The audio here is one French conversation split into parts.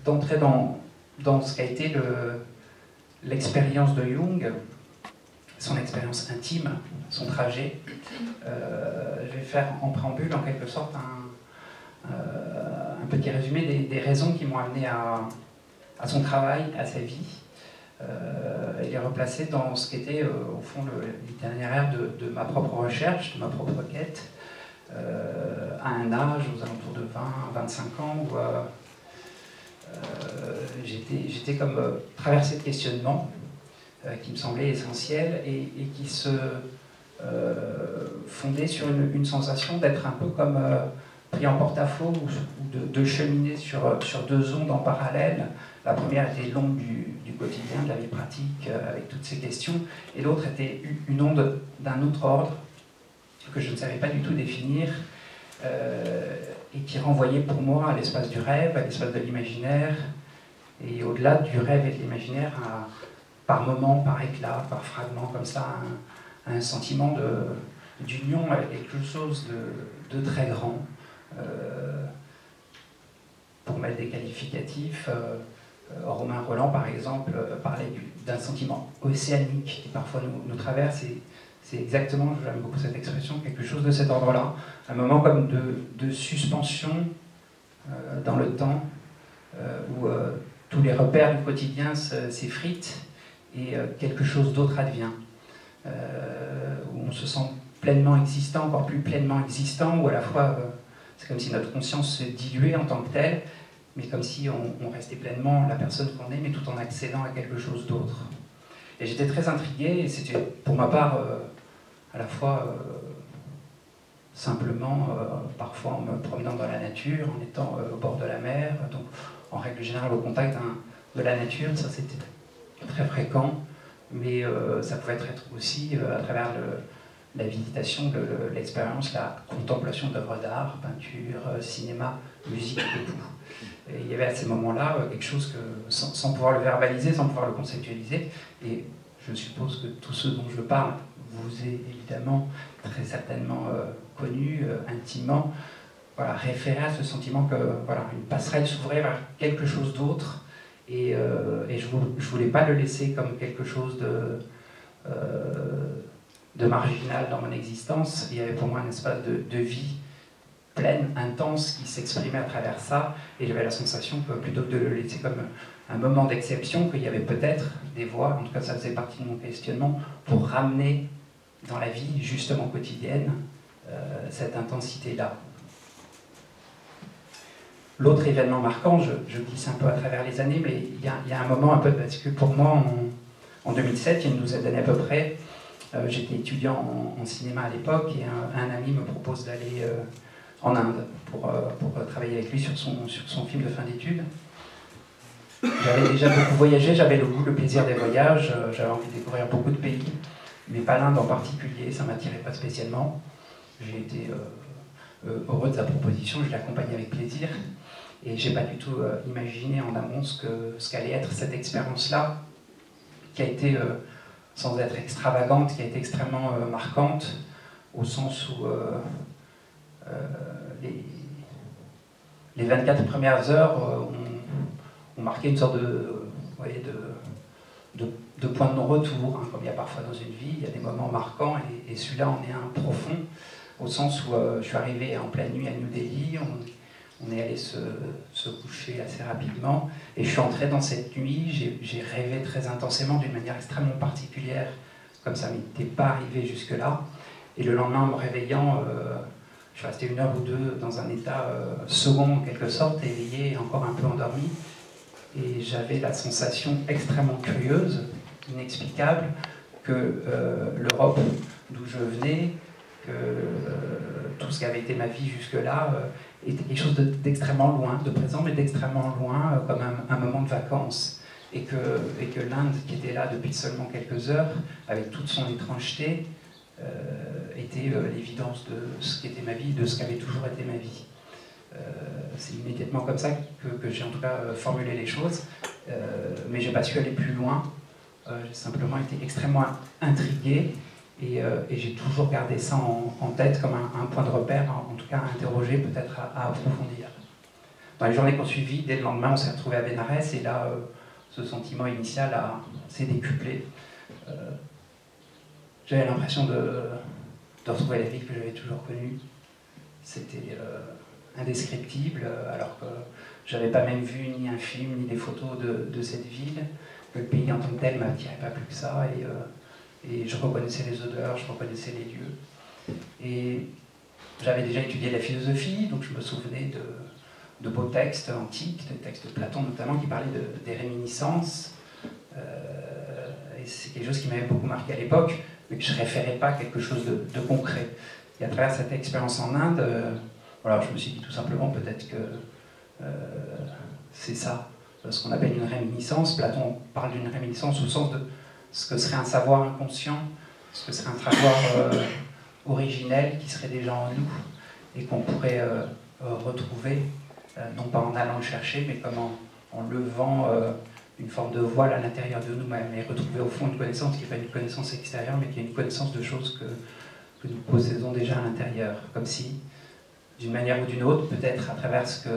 d'entrer dans ce qu'a été l'expérience de Jung, son expérience intime, son trajet, je vais faire en préambule en quelque sorte un petit résumé des raisons qui m'ont amené à son travail, à sa vie, et les replacer dans ce qu'était au fond l'itinéraire de ma propre recherche, de ma propre quête, à un âge, aux alentours de 20-25 ans, où j'étais comme traversé de questionnements qui me semblaient essentiels et qui se fondaient sur une sensation d'être un peu comme pris en porte-à-faux ou de cheminer sur deux ondes en parallèle. La première était l'onde du quotidien, de la vie pratique, avec toutes ces questions, et l'autre était une onde d'un autre ordre que je ne savais pas du tout définir, et qui renvoyait pour moi à l'espace du rêve, à l'espace de l'imaginaire, et au-delà du rêve et de l'imaginaire, par moments, par éclats, par fragments, comme ça, un sentiment d'union avec quelque chose de très grand. Pour mettre des qualificatifs, Romain Roland, par exemple, parlait d'un sentiment océanique qui parfois nous traverse, et c'est exactement, j'aime beaucoup cette expression, quelque chose de cet ordre-là, un moment comme de suspension dans le temps, où tous les repères du quotidien s'effritent et quelque chose d'autre advient, où on se sent pleinement existant, encore plus pleinement existant, où à la fois c'est comme si notre conscience se diluait en tant que telle, mais comme si on restait pleinement la personne qu'on est, mais tout en accédant à quelque chose d'autre. Et j'étais très intrigué, et c'était pour ma part à la fois simplement, parfois en me promenant dans la nature, en étant au bord de la mer, donc en règle générale au contact de la nature, ça c'était très fréquent, mais ça pouvait être aussi à travers la visitation, l'expérience, la contemplation d'œuvres d'art, peinture, cinéma, musique et tout. Et il y avait à ces moments-là quelque chose que, sans pouvoir le verbaliser, sans pouvoir le conceptualiser, et je suppose que tous ceux dont je parle vous est évidemment très certainement connu, intimement, voilà, référé à ce sentiment que voilà, une passerelle s'ouvrait vers quelque chose d'autre, et je voulais pas le laisser comme quelque chose de marginal dans mon existence. Il y avait pour moi un espace de vie pleine, intense, qui s'exprimait à travers ça, et j'avais la sensation que plutôt que de le laisser comme un moment d'exception, qu'il y avait peut-être des voies, en tout cas ça faisait partie de mon questionnement, pour ramener dans la vie justement quotidienne cette intensité-là. L'autre événement marquant, je glisse un peu à travers les années, mais il y a un moment un peu de bascule pour moi en 2007, il y a une douzaine d'années à peu près. J'étais étudiant en cinéma à l'époque, et un ami me propose d'aller en Inde pour travailler avec lui sur son film de fin d'études. J'avais déjà beaucoup voyagé, j'avais le goût, le plaisir des voyages, j'avais envie de découvrir beaucoup de pays, mais pas l'Inde en particulier, ça ne m'attirait pas spécialement. J'ai été heureux de sa proposition, je l'ai accompagné avec plaisir, et j'ai pas du tout imaginé en amont ce qu'allait être cette expérience-là, qui a été, sans être extravagante, qui a été extrêmement marquante, au sens où les 24 premières heures ont marqué une sorte de point de non-retour, hein, comme il y a parfois dans une vie, il y a des moments marquants, et celui-là en est un profond, au sens où je suis arrivé en pleine nuit à New Delhi, on est allé se coucher assez rapidement, et je suis entré dans cette nuit, j'ai rêvé très intensément d'une manière extrêmement particulière, comme ça m'était pas arrivé jusque-là, et le lendemain, en me réveillant, je suis resté 1 heure ou 2 dans un état second en quelque sorte, éveillé et encore un peu endormi, et j'avais la sensation extrêmement curieuse, inexplicable, que l'Europe d'où je venais, que tout ce qui avait été ma vie jusque-là était quelque chose d'extrêmement loin, de présent, mais d'extrêmement loin, comme un moment de vacances. Et que l'Inde, qui était là depuis seulement quelques heures, avec toute son étrangeté, était l'évidence de ce qu'était ma vie, de ce qu'avait toujours été ma vie. C'est immédiatement comme ça que j'ai en tout cas formulé les choses, mais je n'ai pas su aller plus loin. J'ai simplement été extrêmement intrigué, et j'ai toujours gardé ça en tête comme un point de repère, en tout cas à interroger, peut-être à approfondir. dans les journées qu'on suivit, dès le lendemain, on s'est retrouvé à Bénarès, et là, ce sentiment initial s'est décuplé. J'avais l'impression de retrouver la ville que j'avais toujours connue. C'était indescriptible, alors que j'avais pas même vu ni un film, ni des photos de cette ville. Le pays en tant que tel ne m'attirait pas plus que ça, et je reconnaissais les odeurs, je reconnaissais les lieux. Et j'avais déjà étudié la philosophie, donc je me souvenais de beaux textes antiques, des textes de Platon notamment, qui parlaient des réminiscences. Et c'est quelque chose qui m'avait beaucoup marqué à l'époque, mais que je ne référais pas à quelque chose de concret. Et à travers cette expérience en Inde, voilà, je me suis dit tout simplement peut-être que c'est ça, ce qu'on appelle une réminiscence. Platon parle d'une réminiscence au sens de ce que serait un savoir inconscient, ce que serait un savoir originel qui serait déjà en nous et qu'on pourrait retrouver, non pas en allant le chercher, mais comme en levant une forme de voile à l'intérieur de nous-mêmes et retrouver au fond une connaissance qui n'est pas une connaissance extérieure, mais qui est une connaissance de choses que nous possédons déjà à l'intérieur, comme si, d'une manière ou d'une autre, peut-être à travers ce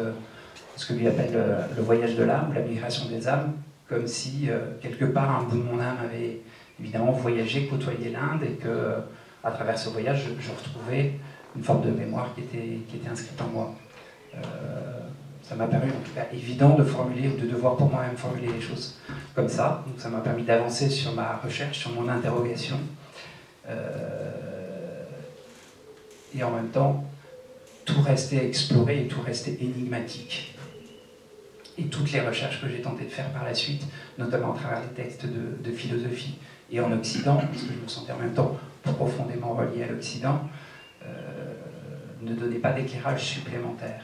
que lui appelle le voyage de l'âme, ou la migration des âmes, comme si, quelque part, un bout de mon âme avait évidemment voyagé, côtoyé l'Inde, et que, à travers ce voyage, je retrouvais une forme de mémoire qui était inscrite en moi. Ça m'a paru, en tout cas, évident de formuler, ou de devoir pour moi-même formuler les choses comme ça. Donc ça m'a permis d'avancer sur ma recherche, sur mon interrogation. Et en même temps, tout restait exploré et tout restait énigmatique. Et toutes les recherches que j'ai tenté de faire par la suite, notamment à travers les textes de philosophie et en Occident, parce que je me sentais en même temps profondément relié à l'Occident, ne donnaient pas d'éclairage supplémentaire.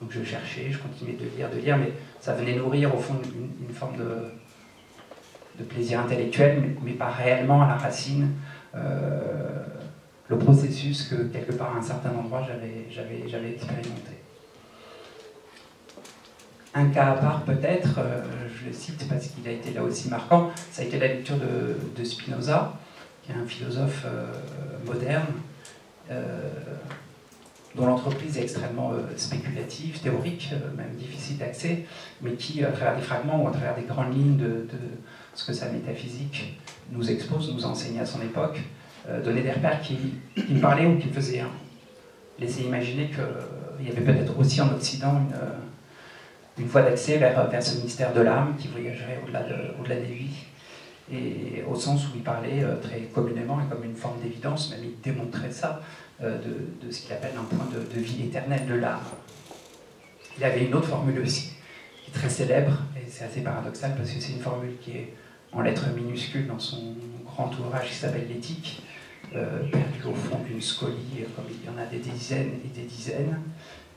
Donc je cherchais, je continuais de lire, mais ça venait nourrir au fond une forme de plaisir intellectuel, mais pas réellement à la racine le processus que, quelque part, à un certain endroit, j'avais expérimenté. Un cas à part, peut-être, je le cite parce qu'il a été là aussi marquant, ça a été la lecture de Spinoza, qui est un philosophe moderne, dont l'entreprise est extrêmement spéculative, théorique, même difficile d'accès, mais qui, à travers des fragments ou à travers des grandes lignes de ce que sa métaphysique nous expose, nous enseignait à son époque, donnait des repères qui me parlaient ou qui me faisaient laisser imaginer qu'il y avait peut-être aussi en Occident une voie d'accès vers ce mystère de l'âme qui voyagerait au-delà des vies, et au sens où il parlait très communément et comme une forme d'évidence, même il démontrait ça, de ce qu'il appelle un point de vie éternelle de l'âme. Il avait une autre formule aussi, qui est très célèbre, et c'est assez paradoxal parce que c'est une formule qui est en lettres minuscules dans son grand ouvrage qui s'appelle l'Éthique, perdu au fond d'une scolie, comme il y en a des dizaines et des dizaines.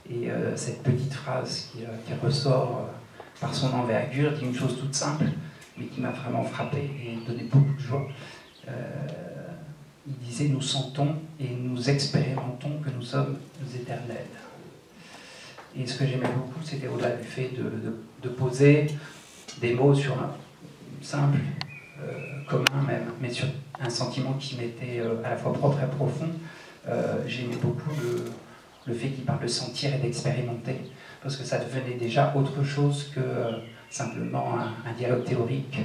Et cette petite phrase qui ressort par son envergure dit une chose toute simple, mais qui m'a vraiment frappé et donné beaucoup de joie. Il disait « Nous sentons et nous expérimentons que nous sommes éternels ». Et ce que j'aimais beaucoup, c'était au-delà du fait de poser des mots sur un simple, commun même, mais sur un sentiment qui m'était à la fois propre et profond. J'aimais beaucoup le fait qu'il parle de sentir et d'expérimenter, parce que ça devenait déjà autre chose que simplement un dialogue théorique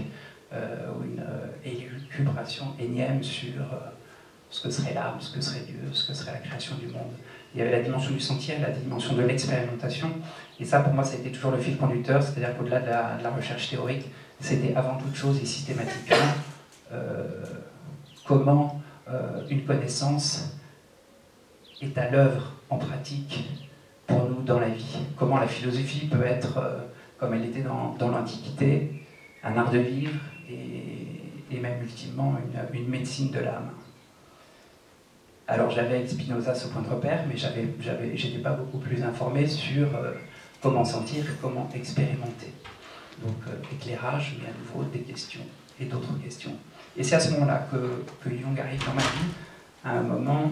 ou une élucubration énième sur ce que serait l'âme, ce que serait Dieu, ce que serait la création du monde. Il y avait la dimension du sentir, la dimension de l'expérimentation, et ça pour moi ça a été toujours le fil conducteur, c'est-à-dire qu'au-delà de la recherche théorique, c'était avant toute chose et systématiquement comment une connaissance est à l'œuvre en pratique pour nous dans la vie. Comment la philosophie peut être, comme elle était dans l'Antiquité, un art de vivre et même ultimement une médecine de l'âme. Alors j'avais avec Spinoza ce point de repère, mais j'étais pas beaucoup plus informé sur comment sentir, comment expérimenter. Donc éclairage, mais à nouveau des questions et d'autres questions. Et c'est à ce moment-là que Jung arrive dans ma vie, à un moment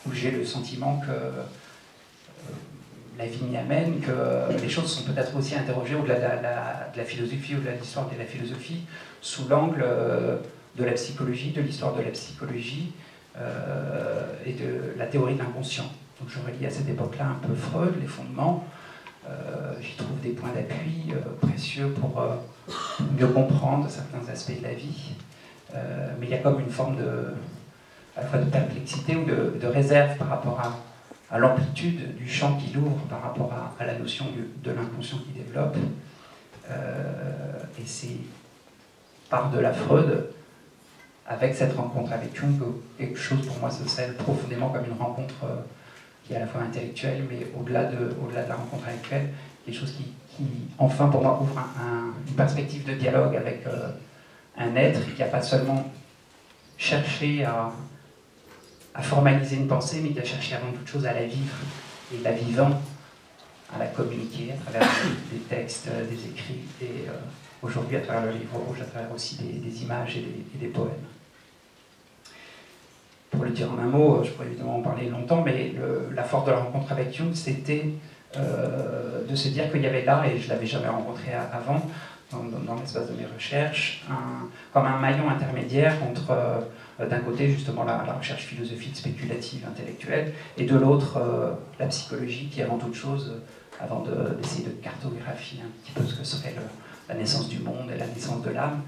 où j'ai le sentiment que la vie m'y amène, que les choses sont peut-être aussi interrogées au-delà de la philosophie, au-delà de l'histoire de la philosophie, sous l'angle de la psychologie, de l'histoire de la psychologie et de la théorie de l'inconscient. Donc je relis à cette époque-là un peu Freud, les fondements, J'y trouve des points d'appui précieux pour mieux comprendre certains aspects de la vie. Mais il y a comme une forme à la fois de perplexité ou de réserve par rapport à l'amplitude du champ qu'il ouvre par rapport à la notion de l'inconscient qu'il développe. Et c'est par de la Freud, avec cette rencontre avec Jung, quelque chose pour moi se scelle profondément comme une rencontre qui est à la fois intellectuelle, mais au-delà de la rencontre intellectuelle, quelque chose qui enfin pour moi ouvre une perspective de dialogue avec un être qui n'a pas seulement cherché à formaliser une pensée, mais qui a cherché avant toute chose à la vivre, et la vivant, à la communiquer à travers des textes, des écrits, et aujourd'hui à travers le livre rouge, à travers aussi des images et des poèmes. Pour le dire en un mot, je pourrais évidemment en parler longtemps, mais la force de la rencontre avec Jung, c'était de se dire qu'il y avait là, et je ne l'avais jamais rencontré avant, dans l'espace de mes recherches, comme un maillon intermédiaire entre, d'un côté, justement, la recherche philosophique, spéculative, intellectuelle, et de l'autre, la psychologie, qui, avant toute chose, avant d'essayer de cartographier un petit peu ce que serait la naissance du monde et la naissance de l'âme,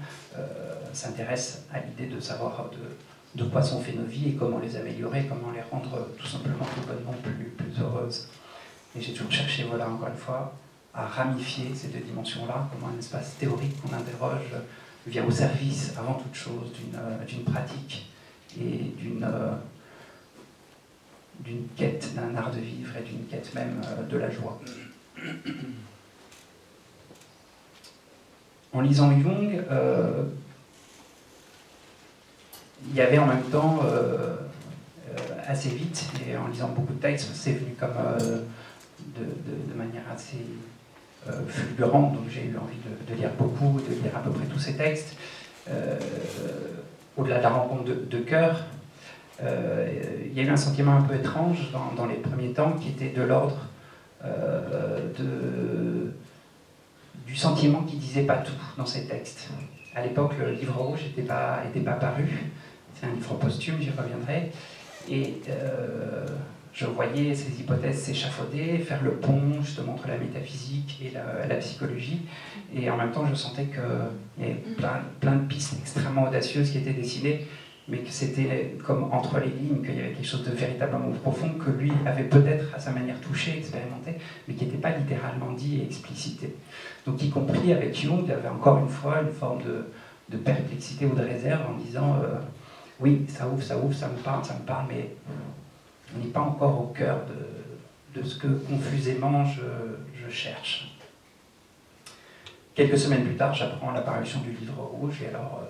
s'intéresse à l'idée de savoir de quoi sont faites nos vies et comment les améliorer, comment les rendre tout simplement plus bonnement, plus heureuses. Et j'ai toujours cherché, voilà, encore une fois, à ramifier ces deux dimensions-là, comment un espace théorique qu'on interroge vient au service, avant toute chose, d'une pratique et d'une quête d'un art de vivre et d'une quête même de la joie. En lisant Jung, il y avait en même temps, assez vite, et en lisant beaucoup de textes, c'est venu comme de manière assez fulgurante, donc j'ai eu envie de lire beaucoup, de lire à peu près tous ces textes. Au-delà de la rencontre de cœur, il y a eu un sentiment un peu étrange dans les premiers temps qui était de l'ordre du sentiment qui ne disait pas tout dans ces textes. À l'époque, le livre rouge n'était pas paru. C'est un livre posthume, j'y reviendrai. Et je voyais ces hypothèses s'échafauder, faire le pont justement entre la métaphysique et la psychologie. Et en même temps, je sentais qu'il y avait plein de pistes extrêmement audacieuses qui étaient dessinées, mais que c'était comme entre les lignes, qu'il y avait quelque chose de véritablement profond que lui avait peut-être à sa manière touché, expérimenté, mais qui n'était pas littéralement dit et explicité. Donc y compris avec Jung, il y avait encore une fois une forme de perplexité ou de réserve en disant oui, ça ouvre, ça me parle, mais on n'est pas encore au cœur de ce que confusément je cherche. Quelques semaines plus tard, j'apprends la parution du livre rouge, et alors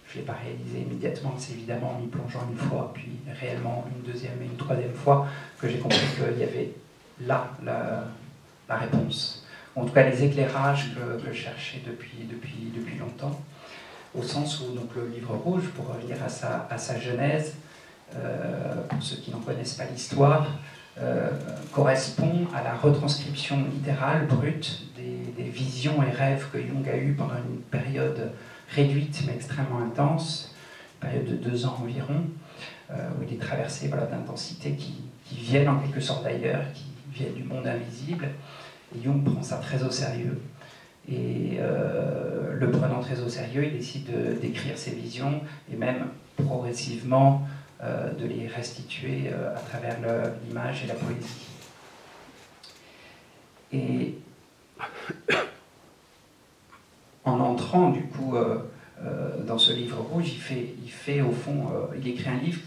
je ne l'ai pas réalisé immédiatement, c'est évidemment en y plongeant une fois, puis réellement une deuxième et une troisième fois, que j'ai compris qu'il y avait là la réponse. En tout cas, les éclairages que je cherchais depuis longtemps, au sens où donc, le livre rouge, pour revenir à sa genèse, pour ceux qui n'en connaissent pas l'histoire, correspond à la retranscription littérale, brute, des visions et rêves que Jung a eus pendant une période réduite mais extrêmement intense, une période de 2 ans environ, où il est traversé d'intensités qui viennent en quelque sorte d'ailleurs, qui viennent du monde invisible. Et Jung prend ça très au sérieux. Et le prenant très au sérieux, il décide d'écrire ses visions et même progressivement de les restituer à travers l'image et la poésie. Et en entrant du coup dans ce livre rouge, il fait au fond, il écrit un livre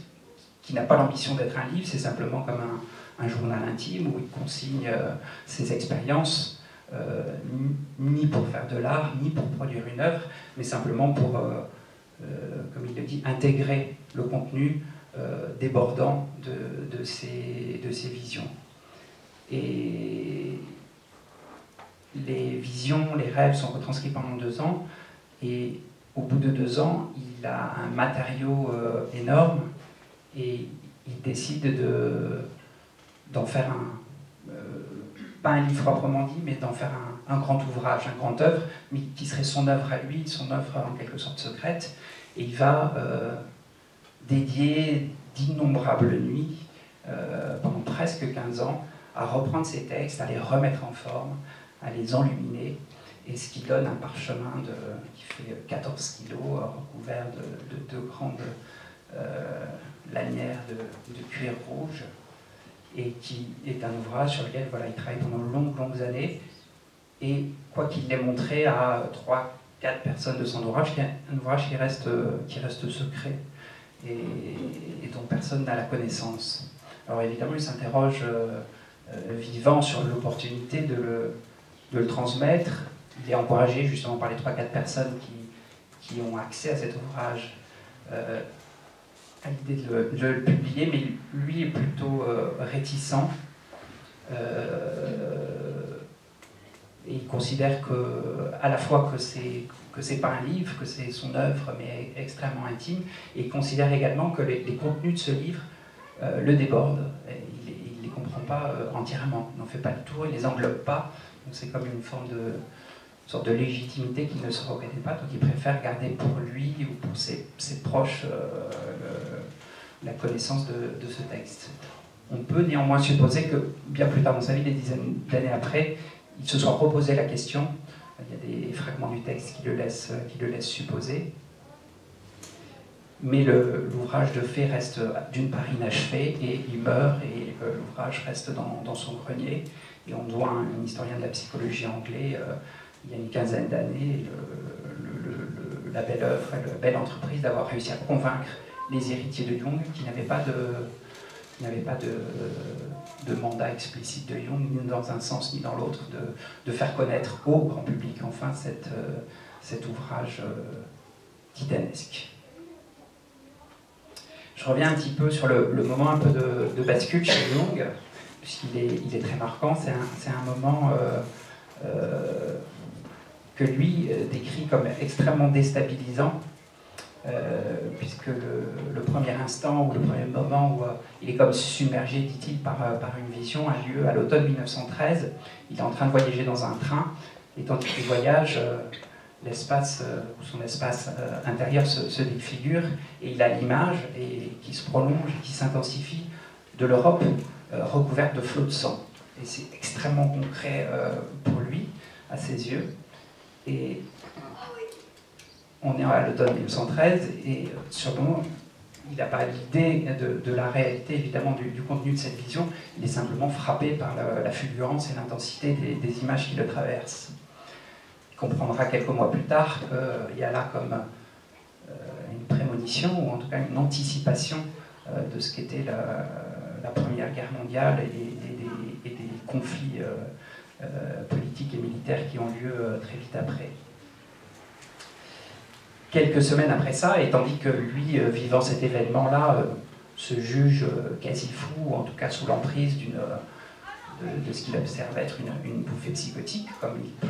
qui n'a pas l'ambition d'être un livre, c'est simplement comme un journal intime où il consigne ses expériences, ni pour faire de l'art, ni pour produire une œuvre, mais simplement pour, comme il le dit, intégrer le contenu débordant de ses visions. Et les visions, les rêves sont retranscrits pendant 2 ans, et au bout de 2 ans, il a un matériau énorme, et il décide d'en faire pas un livre proprement dit, mais d'en faire un grand ouvrage, un grand œuvre, mais qui serait son œuvre à lui, son œuvre en quelque sorte secrète, et il va dédier d'innombrables nuits, pendant presque 15 ans, à reprendre ces textes, à les remettre en forme, à les enluminer, et ce qui donne un parchemin qui fait 14 kilos, recouvert de deux grandes lanières de cuir rouge, et qui est un ouvrage sur lequel voilà, il travaille pendant longues années, et quoi qu'il l'ait montré à 3-4 personnes de son ouvrage, c'est un ouvrage qui reste secret, et dont personne n'a la connaissance. Alors évidemment, il s'interroge vivant sur l'opportunité de le transmettre. Il est encouragé justement par les 3-4 personnes qui ont accès à cet ouvrage à l'idée de le publier, mais lui est plutôt réticent. Et il considère à la fois que c'est pas un livre, que c'est son œuvre, mais extrêmement intime, et il considère également que les contenus de ce livre le débordent. Il ne les comprend pas entièrement, il n'en fait pas le tour, il ne les englobe pas, donc c'est comme une sorte de légitimité qu'il ne se reconnaît pas, donc il préfère garder pour lui ou pour ses proches la connaissance de ce texte. On peut néanmoins supposer que, bien plus tard dans sa vie, des dizaines d'années après, il se soit reposé la question. Il y a des fragments du texte qui le laissent supposer. Mais l'ouvrage de fait reste d'une part inachevé, et il meurt, et l'ouvrage reste dans son grenier. Et on doit à un historien de la psychologie anglais, il y a une quinzaine d'années, la belle œuvre, la belle entreprise d'avoir réussi à convaincre les héritiers de Jung qui n'avaient pas de mandat explicite de Jung, ni dans un sens ni dans l'autre, de faire connaître au grand public enfin cet ouvrage titanesque. Je reviens un petit peu sur le moment un peu de bascule chez Jung, puisqu'il est très marquant. C'est un moment que lui décrit comme extrêmement déstabilisant, puisque le premier instant ou le premier moment où il est comme submergé, dit-il, par une vision, a lieu à l'automne 1913. Il est en train de voyager dans un train, et tandis qu'il voyage, l'espace ou son espace intérieur se défigure, et il a l'image qui se prolonge, qui s'intensifie, de l'Europe recouverte de flots de sang. Et c'est extrêmement concret pour lui, à ses yeux. Et on est à l'automne 1913, et sur le moment, il n'a pas l'idée de la réalité, évidemment, du contenu de cette vision. Il est simplement frappé par la fulgurance et l'intensité des images qui le traversent. Il comprendra quelques mois plus tard qu'il y a là comme une prémonition, ou en tout cas une anticipation de ce qu'était la Première Guerre mondiale et des conflits politiques et militaires qui ont lieu très vite après. Quelques semaines après ça, et tandis que lui, vivant cet événement-là, se juge quasi fou, ou en tout cas sous l'emprise de ce qu'il observe être une bouffée psychotique, comme il peut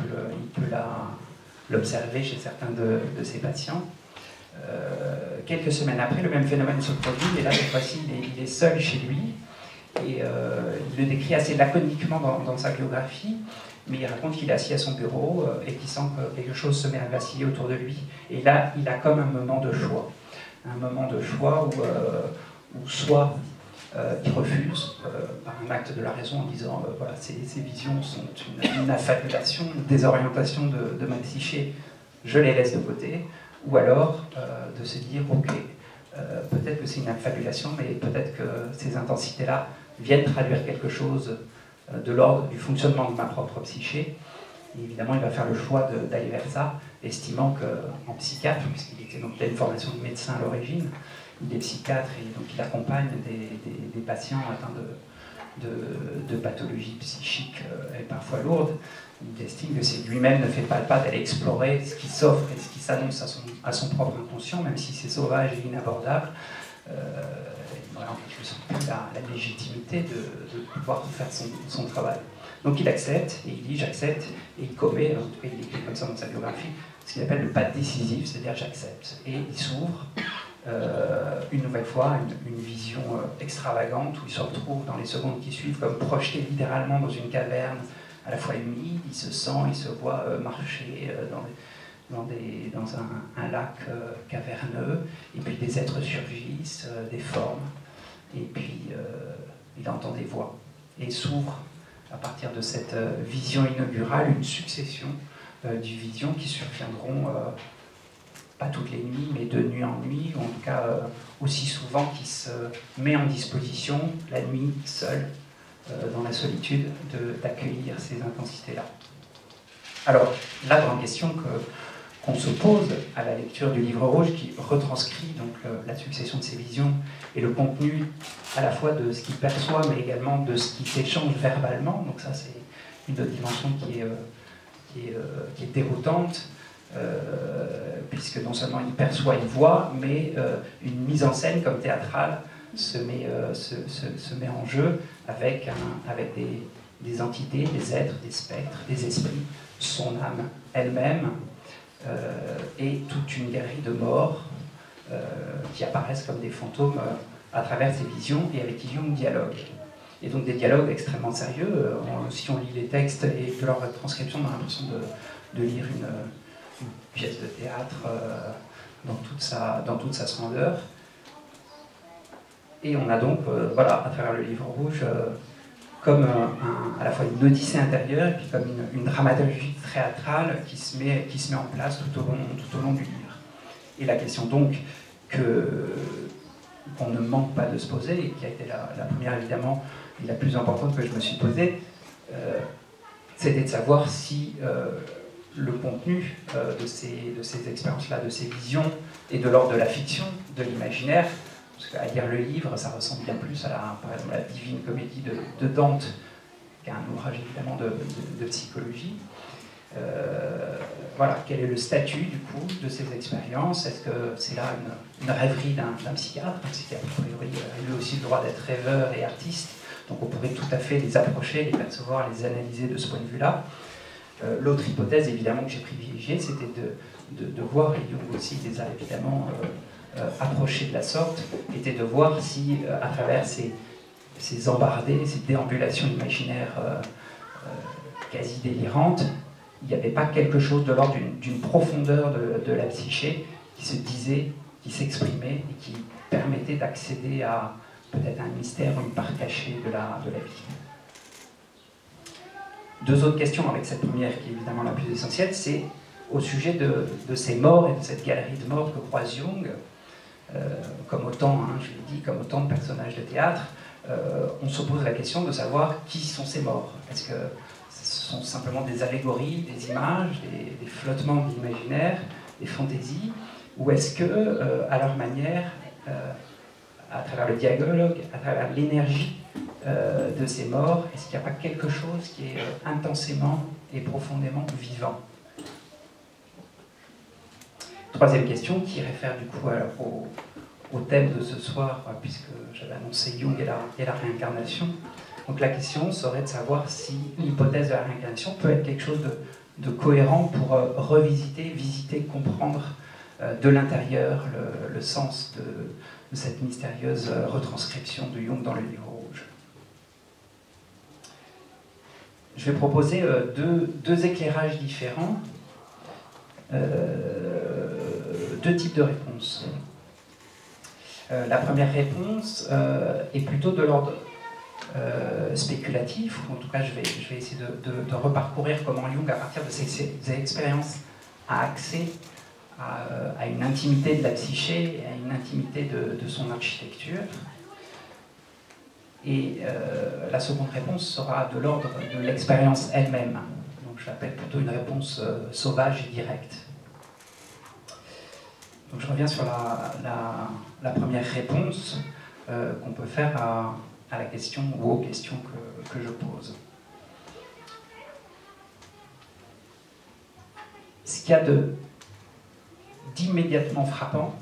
l'observer chez certains de ses patients. Quelques semaines après, le même phénomène se produit, et là, cette fois-ci, il est seul chez lui, et il le décrit assez laconiquement dans sa biographie, mais il raconte qu'il est assis à son bureau et qu'il sent que quelque chose se met à vaciller autour de lui. Et là, il a comme un moment de choix. Un moment de choix où soit il refuse par un acte de la raison en disant voilà, ces visions sont une affabulation, une désorientation de ma psyché, je les laisse de côté. Ou alors de se dire ok, peut-être que c'est une affabulation, mais peut-être que ces intensités-là viennent traduire quelque chose de l'ordre du fonctionnement de ma propre psyché. Et évidemment, il va faire le choix d'aller vers ça, estimant qu'en psychiatre, puisqu'il était donc, il a une formation de médecin à l'origine, il est psychiatre et donc il accompagne des patients atteints de pathologies psychiques et parfois lourdes. Il estime que si lui-même ne fait pas le pas d'aller explorer ce qui s'offre et ce qui s'annonce à son propre inconscient, même si c'est sauvage et inabordable, je sens plus la légitimité de pouvoir faire son travail. Donc il accepte, et il dit j'accepte, et il commet, en tout cas il écrit comme ça dans sa biographie, ce qu'il appelle le pas décisif, c'est-à-dire j'accepte. Et il s'ouvre une nouvelle fois une vision extravagante où il se retrouve dans les secondes qui suivent comme projeté littéralement dans une caverne à la fois humide, il se sent, il se voit marcher dans un lac caverneux, et puis des êtres surgissent, des formes, et puis il entend des voix, et s'ouvre à partir de cette vision inaugurale, une succession de visions qui surviendront pas toutes les nuits, mais de nuit en nuit, ou en tout cas aussi souvent qui se met en disposition la nuit seule, dans la solitude, d'accueillir ces intensités-là. Alors, la grande question qu'on se pose à la lecture du livre rouge, qui retranscrit donc la succession de ces visions et le contenu à la fois de ce qu'il perçoit, mais également de ce qui s'échange verbalement, donc ça c'est une autre dimension qui est déroutante, puisque non seulement il perçoit, il voit, mais une mise en scène comme théâtrale se met en jeu avec des entités, des êtres, des spectres, des esprits, son âme elle-même, et toute une galerie de morts qui apparaissent comme des fantômes à travers ces visions et avec qui Jung dialogue. Et donc des dialogues extrêmement sérieux. Si on lit les textes et de leur transcription, on a l'impression de lire une pièce de théâtre dans toute sa splendeur. Et on a donc, voilà, à travers le livre rouge, comme à la fois une odyssée intérieure et puis comme une dramaturgie théâtrale qui se met en place tout au long du livre. Et la question donc qu'on ne manque pas de se poser, et qui a été la première évidemment et la plus importante que je me suis posée, c'était de savoir si le contenu de ces expériences-là, de ces visions, est de l'ordre de la fiction, de l'imaginaire. Parce qu'à lire le livre, ça ressemble bien plus à par exemple, la Divine Comédie de Dante, qui est un ouvrage évidemment de psychologie. Voilà, quel est le statut du coup de ces expériences? Est-ce que c'est là une rêverie d'un psychiatre? Un psychiatre, a priori, a lui aussi le droit d'être rêveur et artiste, donc on pourrait tout à fait les approcher, les percevoir, les analyser de ce point de vue-là. L'autre hypothèse, évidemment, que j'ai privilégiée, c'était de voir, et Jung aussi les a évidemment approchés de la sorte, était de voir si, à travers ces embardées, ces déambulations imaginaires quasi délirantes, il n'y avait pas quelque chose de l'ordre d'une profondeur de la psyché qui se disait, qui s'exprimait et qui permettait d'accéder à peut-être un mystère ou une part cachée de la vie. Deux autres questions avec cette première qui est évidemment la plus essentielle, c'est au sujet de ces morts et de cette galerie de morts que croise Jung, comme autant, je l'ai dit, comme autant de personnages de théâtre, on se pose la question de savoir qui sont ces morts. Est-ce que ce sont simplement des allégories, des images, des flottements de l'imaginaire, des fantaisies, ou est-ce que, à leur manière, à travers le dialogue, à travers l'énergie de ces morts, est-ce qu'il n'y a pas quelque chose qui est intensément et profondément vivant? Troisième question, qui réfère du coup au thème de ce soir, puisque j'avais annoncé Jung et la réincarnation. Donc la question serait de savoir si l'hypothèse de la réincarnation peut être quelque chose de cohérent pour revisiter, visiter, comprendre de l'intérieur le sens de cette mystérieuse retranscription de Jung dans le livre rouge. Je vais proposer deux éclairages différents, deux types de réponses. La première réponse est plutôt de l'ordre spéculatif, ou en tout cas je vais essayer de reparcourir comment Jung, à partir de ses expériences, a accès à une intimité de la psyché, à une intimité de son architecture. Et la seconde réponse sera de l'ordre de l'expérience elle-même. Donc je l'appelle plutôt une réponse sauvage et directe. Donc je reviens sur la première réponse qu'on peut faire à la question ou aux questions que je pose. Ce qu'il y a d'immédiatement frappant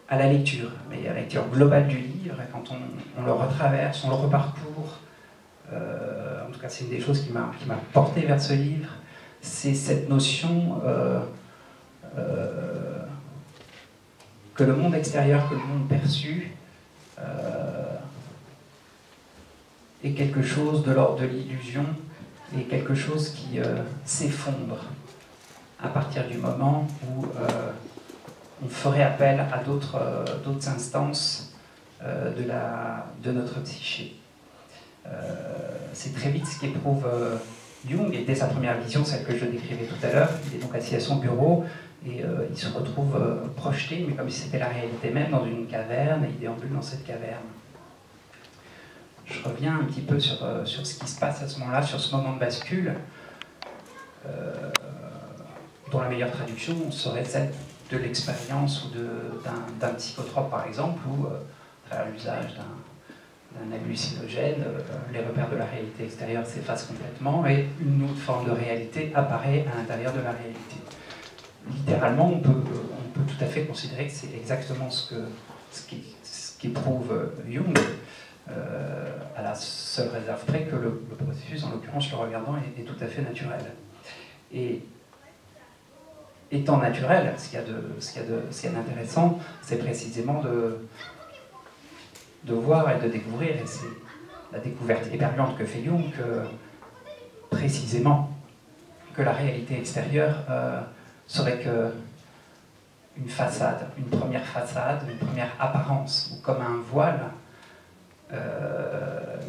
à la lecture, mais à la lecture globale du livre, quand on le retraverse, on le reparcourt, en tout cas c'est une des choses qui m'a porté vers ce livre, c'est cette notion que le monde extérieur, que le monde perçu, est quelque chose de l'ordre de l'illusion et quelque chose qui s'effondre à partir du moment où on ferait appel à d'autres instances de notre psyché. C'est très vite ce qu'éprouve Jung, et dès sa première vision, celle que je décrivais tout à l'heure, il est donc assis à son bureau, et il se retrouve projeté, mais comme si c'était la réalité même, dans une caverne, et il déambule dans cette caverne. Je reviens un petit peu sur ce qui se passe à ce moment-là, sur ce moment de bascule, dont la meilleure traduction serait celle de l'expérience ou d'un psychotrope, par exemple, ou à travers l'usage d'un hallucinogène, les repères de la réalité extérieure s'effacent complètement, et une autre forme de réalité apparaît à l'intérieur de la réalité. Littéralement, on peut tout à fait considérer que c'est exactement ce qu'éprouve Jung, à la seule réserve près que le processus, en l'occurrence le regardant, est tout à fait naturel. Et étant naturel, ce qu'il y a d'intéressant, c'est précisément de voir et de découvrir, et c'est la découverte éperluante que fait Jung, précisément que la réalité extérieure serait une façade, une première apparence, ou comme un voile,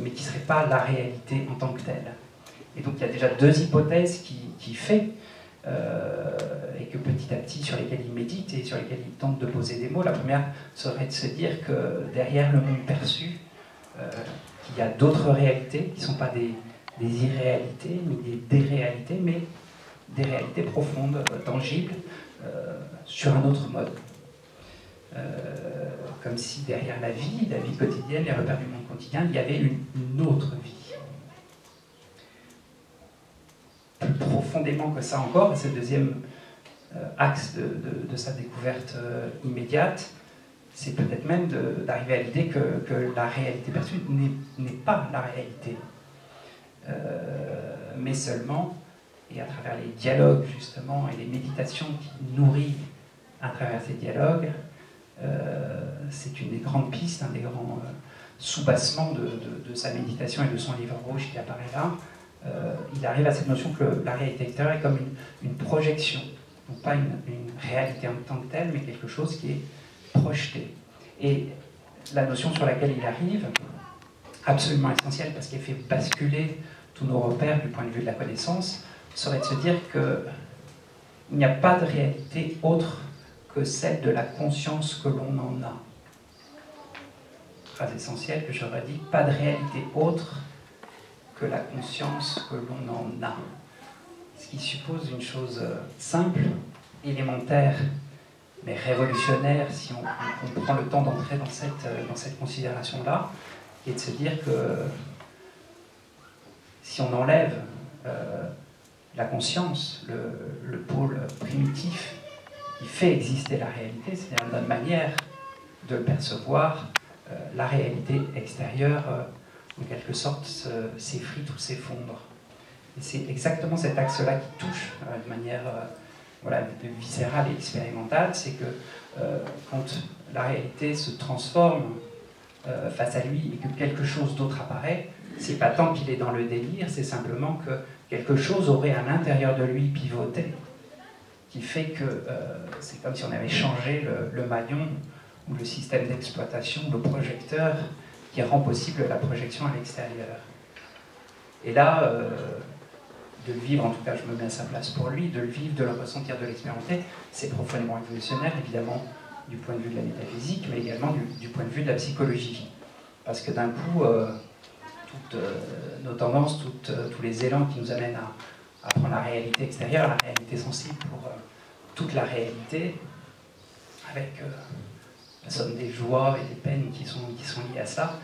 mais qui ne serait pas la réalité en tant que telle. Et donc il y a déjà deux hypothèses qui fait, et que petit à petit, sur lesquelles il médite et sur lesquelles il tente de poser des mots. La première serait de se dire que derrière le monde perçu, qu'il y a d'autres réalités qui ne sont pas des irréalités, mais des réalités, mais des réalités profondes, tangibles, sur un autre mode. Comme si derrière la vie quotidienne, les repères du monde quotidien, il y avait une autre vie. Plus profondément que ça encore, et c'est le deuxième axe de sa découverte immédiate, c'est peut-être même d'arriver à l'idée que la réalité perçue n'est pas la réalité, mais seulement, et à travers les dialogues justement, et les méditations qui nourrissent à travers ces dialogues, c'est une des grandes pistes, un des grands soubassements de sa méditation et de son livre rouge qui apparaît là. Il arrive à cette notion que la réalité extérieure est comme une projection, donc pas une réalité en tant que telle, mais quelque chose qui est projeté. Et la notion sur laquelle il arrive, absolument essentielle parce qu'elle fait basculer tous nos repères du point de vue de la connaissance, serait de se dire qu'il n'y a pas de réalité autre que celle de la conscience que l'on en a. Phrase essentielle que je redis, pas de réalité autre que la conscience que l'on en a. Ce qui suppose une chose simple, élémentaire, mais révolutionnaire si on prend le temps d'entrer dans cette considération-là, et de se dire que si on enlève la conscience, le pôle primitif qui fait exister la réalité, c'est-à-dire notre manière de percevoir, la réalité extérieure, en quelque sorte, s'effrite ou s'effondre. Et c'est exactement cet axe-là qui touche de manière viscérale et expérimentale, c'est que quand la réalité se transforme face à lui et que quelque chose d'autre apparaît, c'est pas tant qu'il est dans le délire, c'est simplement que quelque chose aurait à l'intérieur de lui pivoté, qui fait que c'est comme si on avait changé le maillon ou le système d'exploitation, le projecteur qui rend possible la projection à l'extérieur. Et là, de le vivre, en tout cas je me mets à sa place pour lui, de le vivre, de le ressentir, de l'expérimenter, c'est profondément révolutionnaire, évidemment, du point de vue de la métaphysique, mais également du point de vue de la psychologie. Parce que d'un coup, toutes nos tendances, tous les élans qui nous amènent à prendre la réalité extérieure, la réalité sensible pour toute la réalité, avec la somme des joies et des peines qui sont liées à ça,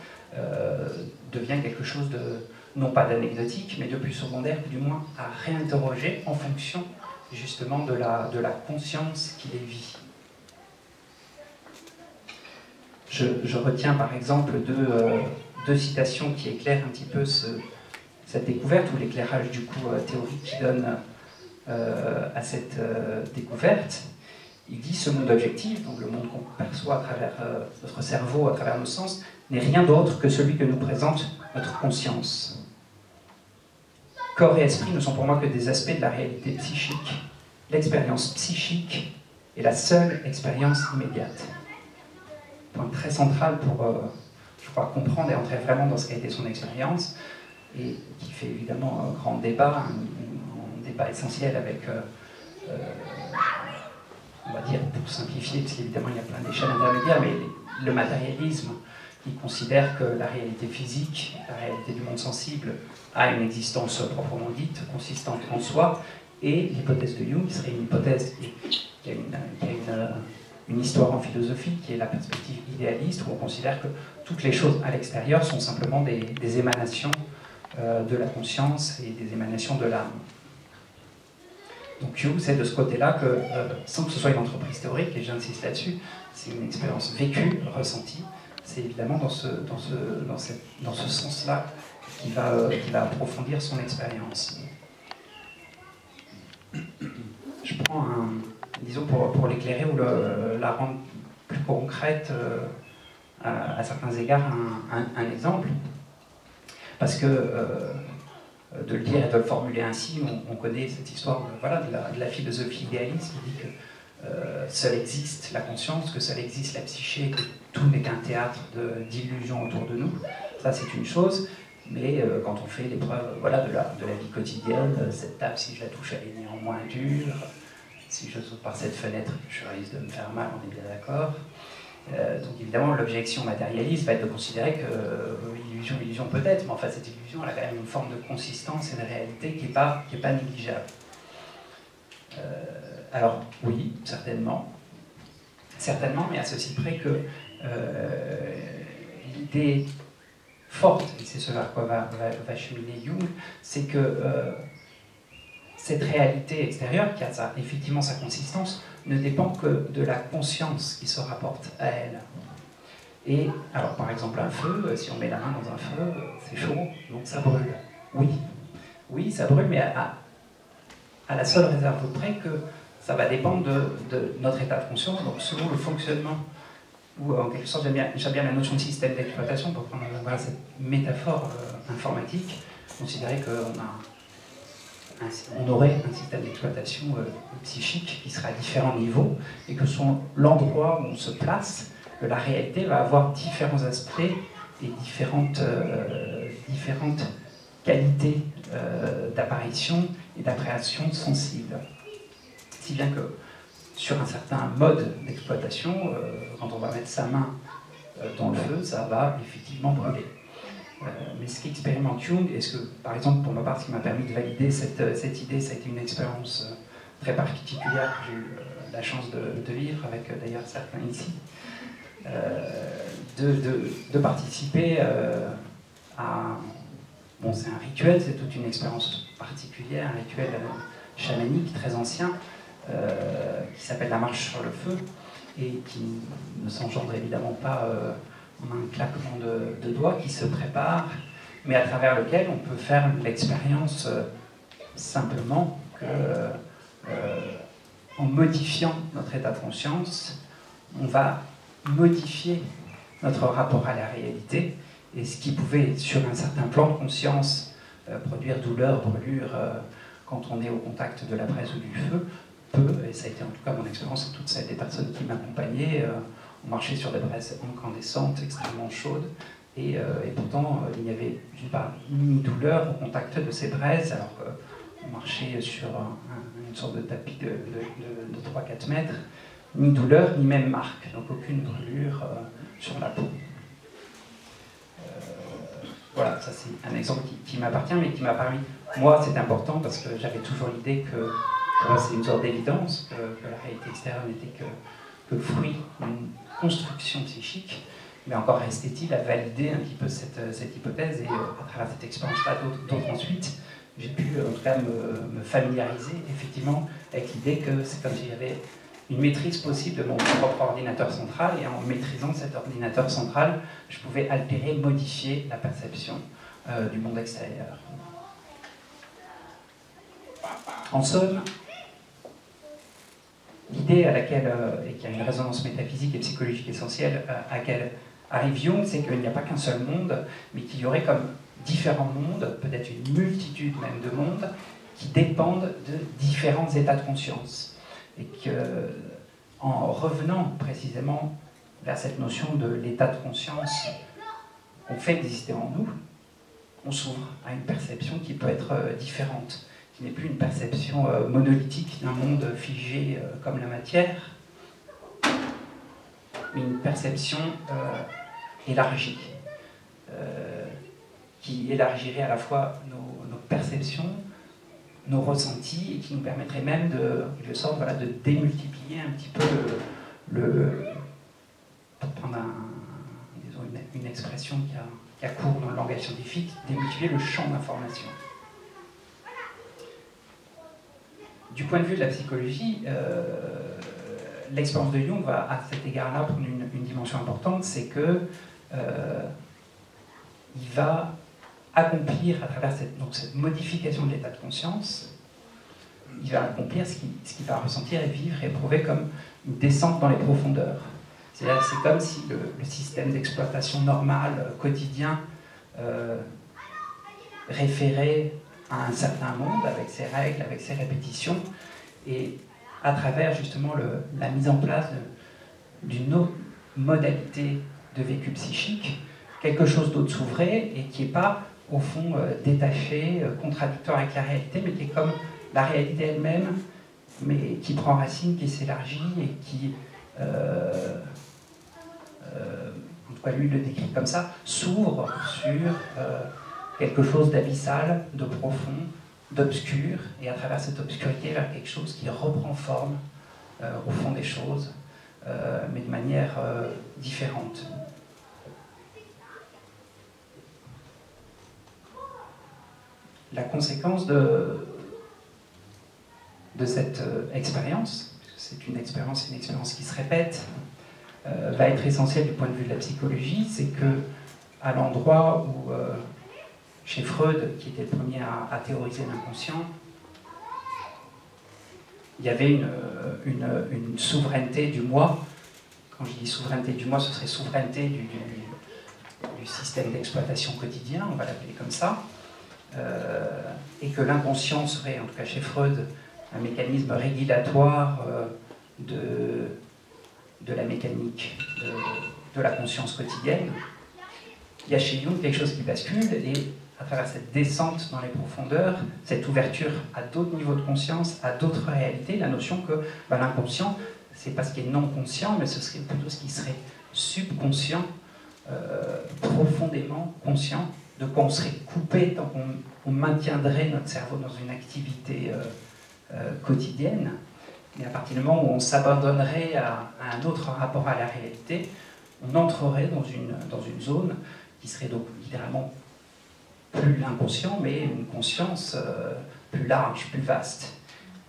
devient quelque chose de, non pas d'anecdotique, mais de plus secondaire, du moins à réinterroger en fonction justement de la conscience qui les vit. Je retiens par exemple deux citations qui éclairent un petit peu cette découverte, ou l'éclairage du coup théorique qui donne à cette découverte. Il dit: ce monde objectif, donc le monde qu'on perçoit à travers notre cerveau, à travers nos sens, n'est rien d'autre que celui que nous présente notre conscience. Corps et esprit ne sont pour moi que des aspects de la réalité psychique. L'expérience psychique est la seule expérience immédiate. Point très central je crois, comprendre et entrer vraiment dans ce qu'a été son expérience, et qui fait évidemment un grand débat, un débat essentiel avec, on va dire, pour simplifier, parce qu'évidemment il y a plein d'échelles intermédiaires, mais le matérialisme, qui considère que la réalité physique, la réalité du monde sensible, a une existence proprement dite, consistante en soi, et l'hypothèse de Jung, qui serait une hypothèse qui a une histoire en philosophie, qui est la perspective idéaliste, où on considère que toutes les choses à l'extérieur sont simplement des émanations de la conscience et des émanations de l'âme. Donc Jung, c'est de ce côté-là que, sans que ce soit une entreprise théorique, et j'insiste là-dessus, c'est une expérience vécue, ressentie, c'est évidemment dans ce sens-là qu'il va approfondir son expérience. Je prends disons pour l'éclairer ou la rendre plus concrète à certains égards, un exemple. Parce que de le dire et de le formuler ainsi, on connaît cette histoire de la philosophie idéaliste qui dit que seule existe la conscience, que seule existe la psyché, que tout n'est qu'un théâtre d'illusions autour de nous. Ça, c'est une chose. Mais quand on fait l'épreuve de la vie quotidienne, cette table, si je la touche, elle est néanmoins dure. Si je saute par cette fenêtre, je risque de me faire mal, on est bien d'accord. Donc évidemment, l'objection matérialiste va être de considérer que illusion peut-être, mais enfin cette illusion, elle a quand même une forme de consistance et de réalité qui n'est pas négligeable. Alors oui, certainement, mais à ceci près que l'idée forte, et c'est ce vers quoi va cheminer Jung, c'est que cette réalité extérieure, qui a effectivement sa consistance, ne dépend que de la conscience qui se rapporte à elle. Et, alors par exemple un feu, si on met la main dans un feu, c'est chaud, donc ça brûle. Oui, ça brûle, mais à la seule réserve près que ça va dépendre de notre état de conscience, donc selon le fonctionnement, ou en quelque sorte, j'aime bien la notion de système d'exploitation, pour prendre cette métaphore informatique, considérer qu'on aurait un système d'exploitation psychique qui serait à différents niveaux, et que l'endroit où on se place, que la réalité va avoir différents aspects et différentes qualités d'apparition et d'appréhension sensible. Si bien que sur un certain mode d'exploitation, quand on va mettre sa main dans le feu, ça va effectivement brûler. Mais ce qu'expérimente Jung, et ce que, par exemple, pour ma part, ce qui m'a permis de valider cette idée, ça a été une expérience très particulière que j'ai eu la chance de vivre, avec d'ailleurs certains ici, de participer à... Bon, c'est un rituel, c'est toute une expérience particulière, un rituel chamanique très ancien, qui s'appelle la marche sur le feu, et qui ne s'engendre évidemment pas en un claquement de doigts, qui se prépare, mais à travers lequel on peut faire l'expérience simplement que, en modifiant notre état de conscience, on va modifier notre rapport à la réalité, et ce qui pouvait, sur un certain plan de conscience, produire douleur, brûlure, quand on est au contact de la braise ou du feu, et ça a été en tout cas mon expérience, toutes celles des personnes qui m'accompagnaient, on marchait sur des braises incandescentes, extrêmement chaudes, et pourtant il n'y avait d'une part ni douleur au contact de ces braises, alors qu'on marchait sur une sorte de tapis de 3-4 mètres, ni douleur, ni même marque, donc aucune brûlure sur la peau. Voilà, ça c'est un exemple qui m'appartient, mais qui m'a permis, moi c'est important parce que j'avais toujours l'idée que, pour moi c'est une sorte d'évidence, que la réalité extérieure n'était que le fruit d'une construction psychique, mais encore restait-il à valider un petit peu cette hypothèse, et à travers cette expérience-là, d'autres ensuite, j'ai pu en tout cas me familiariser effectivement avec l'idée que c'est comme si j'avais une maîtrise possible de mon propre ordinateur central, et en maîtrisant cet ordinateur central, je pouvais altérer, modifier la perception du monde extérieur. En somme, l'idée à laquelle, et qui a une résonance métaphysique et psychologique essentielle, à laquelle arrive Jung, c'est qu'il n'y a pas qu'un seul monde, mais qu'il y aurait comme différents mondes, peut-être une multitude même de mondes, qui dépendent de différents états de conscience. Et qu'en revenant précisément vers cette notion de l'état de conscience qu'on fait exister en nous, on s'ouvre à une perception qui peut être différente, qui n'est plus une perception monolithique d'un monde figé comme la matière, mais une perception élargie, qui élargirait à la fois nos perceptions, nos ressentis, et qui nous permettrait même de, en quelque sorte, voilà, de démultiplier un petit peu pour prendre disons une expression qui a cours dans le langage scientifique, démultiplier le champ d'information. Du point de vue de la psychologie, l'expérience de Jung va à cet égard-là prendre une dimension importante, c'est que il va accomplir à travers cette modification de l'état de conscience, il va accomplir ce qu'il va ressentir et vivre et éprouver comme une descente dans les profondeurs. C'est-à-dire c'est comme si le système d'exploitation normal, quotidien, référait à un certain monde avec ses règles, avec ses répétitions, et à travers justement la mise en place d'une autre modalité de vécu psychique, quelque chose d'autre s'ouvrait et qui n'est pas au fond détaché, contradictoire avec la réalité, mais qui est comme la réalité elle-même, mais qui prend racine, qui s'élargit et qui, en tout cas lui le décrit comme ça, s'ouvre sur quelque chose d'abyssal, de profond, d'obscur, et à travers cette obscurité vers quelque chose qui reprend forme au fond des choses, mais de manière différente. La conséquence de cette expérience, c'est une expérience qui se répète, va être essentielle du point de vue de la psychologie, c'est que à l'endroit où, chez Freud, qui était le premier à théoriser l'inconscient, il y avait une souveraineté du moi. Quand je dis souveraineté du moi, ce serait souveraineté du système d'exploitation quotidien, on va l'appeler comme ça, et que l'inconscient serait, en tout cas chez Freud, un mécanisme régulatoire de la mécanique de la conscience quotidienne. Il y a chez Jung quelque chose qui bascule, et à travers cette descente dans les profondeurs, cette ouverture à d'autres niveaux de conscience, à d'autres réalités, la notion que l'inconscient, c'est pas ce qui est non conscient, mais ce serait plutôt ce qui serait subconscient, profondément conscient, de quoi on serait coupé tant qu'on maintiendrait notre cerveau dans une activité quotidienne. Et à partir du moment où on s'abandonnerait à un autre rapport à la réalité, on entrerait dans une zone qui serait donc littéralement plus l'inconscient, mais une conscience plus large, plus vaste.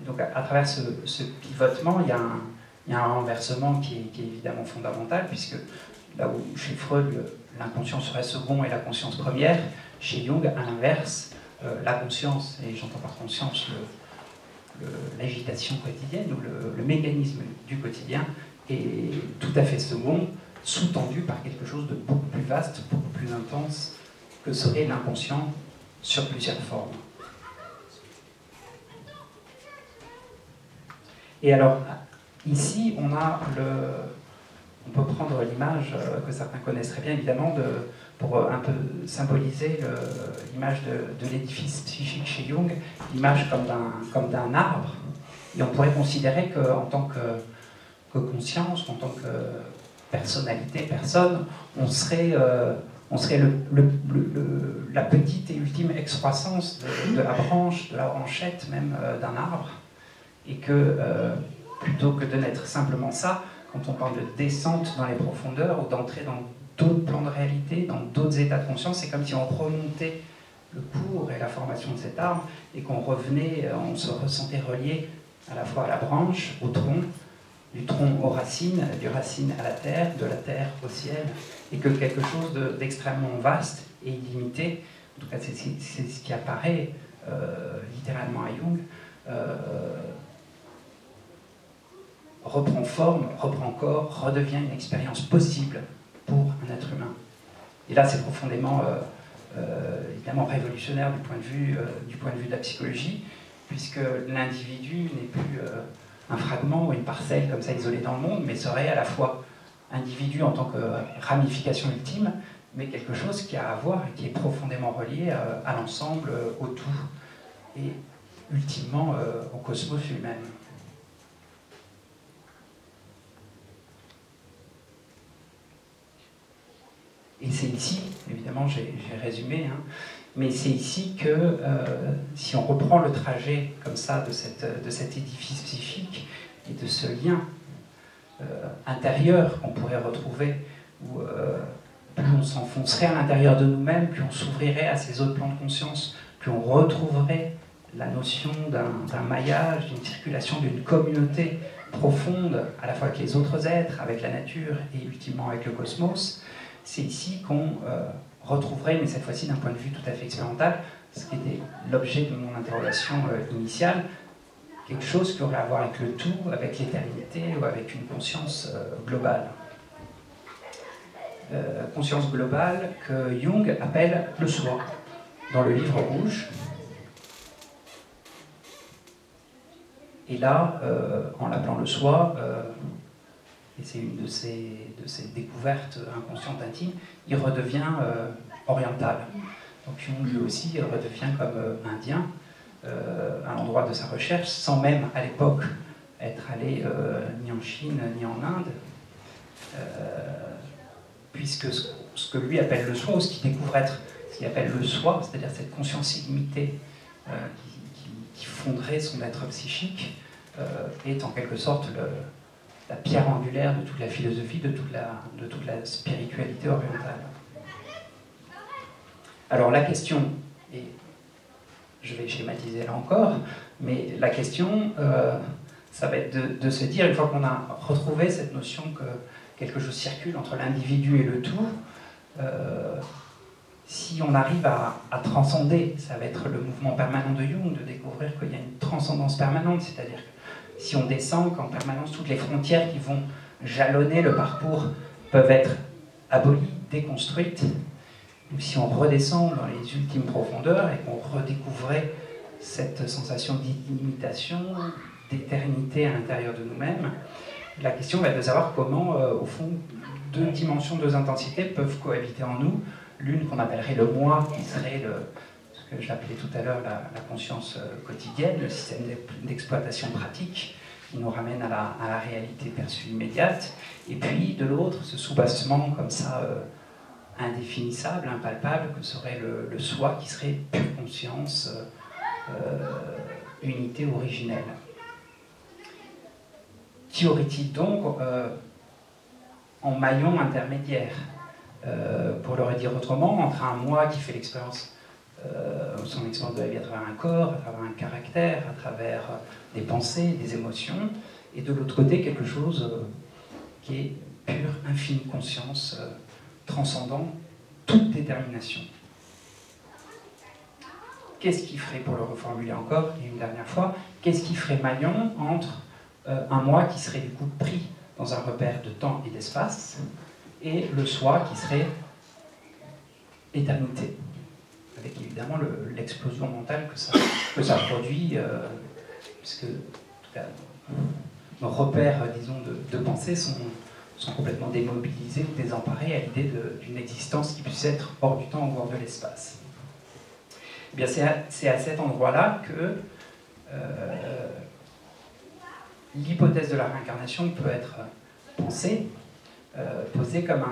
Et donc à travers ce pivotement, il y a un renversement qui est évidemment fondamental, puisque là où chez Freud l'inconscient serait second et la conscience première, chez Jung, à l'inverse, la conscience, et j'entends par conscience l'agitation quotidienne ou le mécanisme du quotidien, est tout à fait second, sous-tendu par quelque chose de beaucoup plus vaste, beaucoup plus intense que serait l'inconscient sur plusieurs formes. Et alors, ici, on peut prendre l'image que certains connaissent très bien, évidemment, pour un peu symboliser l'image de l'édifice psychique chez Jung, l'image comme d'un arbre. Et on pourrait considérer qu'en tant que conscience, en tant que personnalité, personne, on serait la petite et ultime excroissance de la branche, de la branchette même d'un arbre, et que plutôt que de n'être simplement ça, quand on parle de descente dans les profondeurs ou d'entrer dans d'autres plans de réalité, dans d'autres états de conscience, c'est comme si on remontait le cours et la formation de cet arbre et qu'on revenait, on se ressentait relié à la fois à la branche, au tronc, du tronc aux racines, du racine à la terre, de la terre au ciel, et que quelque chose d'extrêmement vaste et illimité, en tout cas c'est ce qui apparaît littéralement à Jung, reprend forme, reprend corps, redevient une expérience possible pour un être humain. Et là c'est profondément évidemment révolutionnaire du point de vue de la psychologie, puisque l'individu n'est plus un fragment ou une parcelle comme ça isolée dans le monde, mais serait à la fois individu en tant que ramification ultime, mais quelque chose qui a à voir et qui est profondément relié à l'ensemble, au tout, et ultimement au cosmos lui-même. Et c'est ici, évidemment j'ai résumé, hein, mais c'est ici que, si on reprend le trajet comme ça de cet édifice psychique et de ce lien intérieur qu'on pourrait retrouver, où plus on s'enfoncerait à l'intérieur de nous-mêmes, plus on s'ouvrirait à ces autres plans de conscience, plus on retrouverait la notion d'un maillage, d'une circulation, d'une communauté profonde, à la fois avec les autres êtres, avec la nature et ultimement avec le cosmos. C'est ici qu'on retrouverait, mais cette fois-ci d'un point de vue tout à fait expérimental, ce qui était l'objet de mon interrogation initiale, quelque chose qui aurait à voir avec le tout, avec l'éternité ou avec une conscience globale. Conscience globale que Jung appelle le soi, dans le livre rouge. Et là, en l'appelant le soi, et c'est une de ces découvertes inconscientes intimes, il redevient oriental. Donc Jung lui aussi redevient comme indien à l'endroit de sa recherche, sans même à l'époque être allé ni en Chine ni en Inde, puisque ce que lui appelle le soi, ou ce qu'il découvre être ce qu'il appelle le soi, c'est-à-dire cette conscience illimitée qui fonderait son être psychique, est en quelque sorte la pierre angulaire de toute la philosophie, de toute la spiritualité orientale. Alors la question, et je vais schématiser là encore, mais la question, ça va être de se dire, une fois qu'on a retrouvé cette notion que quelque chose circule entre l'individu et le tout, si on arrive à transcender, ça va être le mouvement permanent de Jung, de découvrir qu'il y a une transcendance permanente, c'est-à-dire que si on descend, qu'en permanence toutes les frontières qui vont jalonner le parcours peuvent être abolies, déconstruites, ou si on redescend dans les ultimes profondeurs et qu'on redécouvrait cette sensation d'illimitation, d'éternité à l'intérieur de nous-mêmes, la question va être de savoir comment, au fond, deux dimensions, deux intensités peuvent cohabiter en nous. L'une qu'on appellerait le moi, qui serait ce que j'appelais tout à l'heure la conscience quotidienne, le système d'exploitation pratique, qui nous ramène à la réalité perçue immédiate. Et puis, de l'autre, ce soubassement comme ça, indéfinissable, impalpable, que serait le soi, qui serait pure conscience, unité originelle. Qu'y aurait-il donc en maillon intermédiaire, pour le redire autrement, entre un moi qui fait l'expérience, son expérience de la vie à travers un corps, à travers un caractère, à travers des pensées, des émotions, et de l'autre côté quelque chose qui est pure, infinie conscience, transcendant toute détermination. Qu'est-ce qui ferait, pour le reformuler encore, et une dernière fois, qu'est-ce qui ferait maillon entre un moi qui serait du coup pris dans un repère de temps et d'espace, et le soi qui serait éternité, avec évidemment l'explosion mentale que ça produit, puisque en tout cas, nos repères, disons, de pensée sont complètement démobilisés ou désemparés à l'idée d'une existence qui puisse être hors du temps ou hors de l'espace. Eh bien, c'est à cet endroit-là que l'hypothèse de la réincarnation peut être pensée, posée comme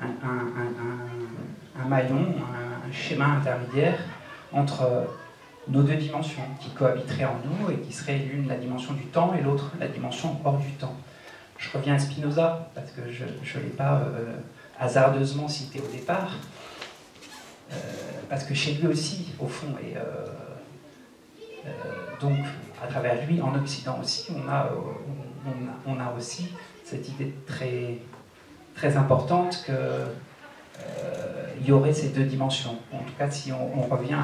un maillon, un schéma intermédiaire entre nos deux dimensions qui cohabiteraient en nous et qui seraient l'une la dimension du temps et l'autre la dimension hors du temps. Je reviens à Spinoza, parce que je ne l'ai pas hasardeusement cité au départ, parce que chez lui aussi, au fond, et donc à travers lui, en Occident aussi, on a aussi cette idée très, très importante qu'il y aurait ces deux dimensions. En tout cas, si on revient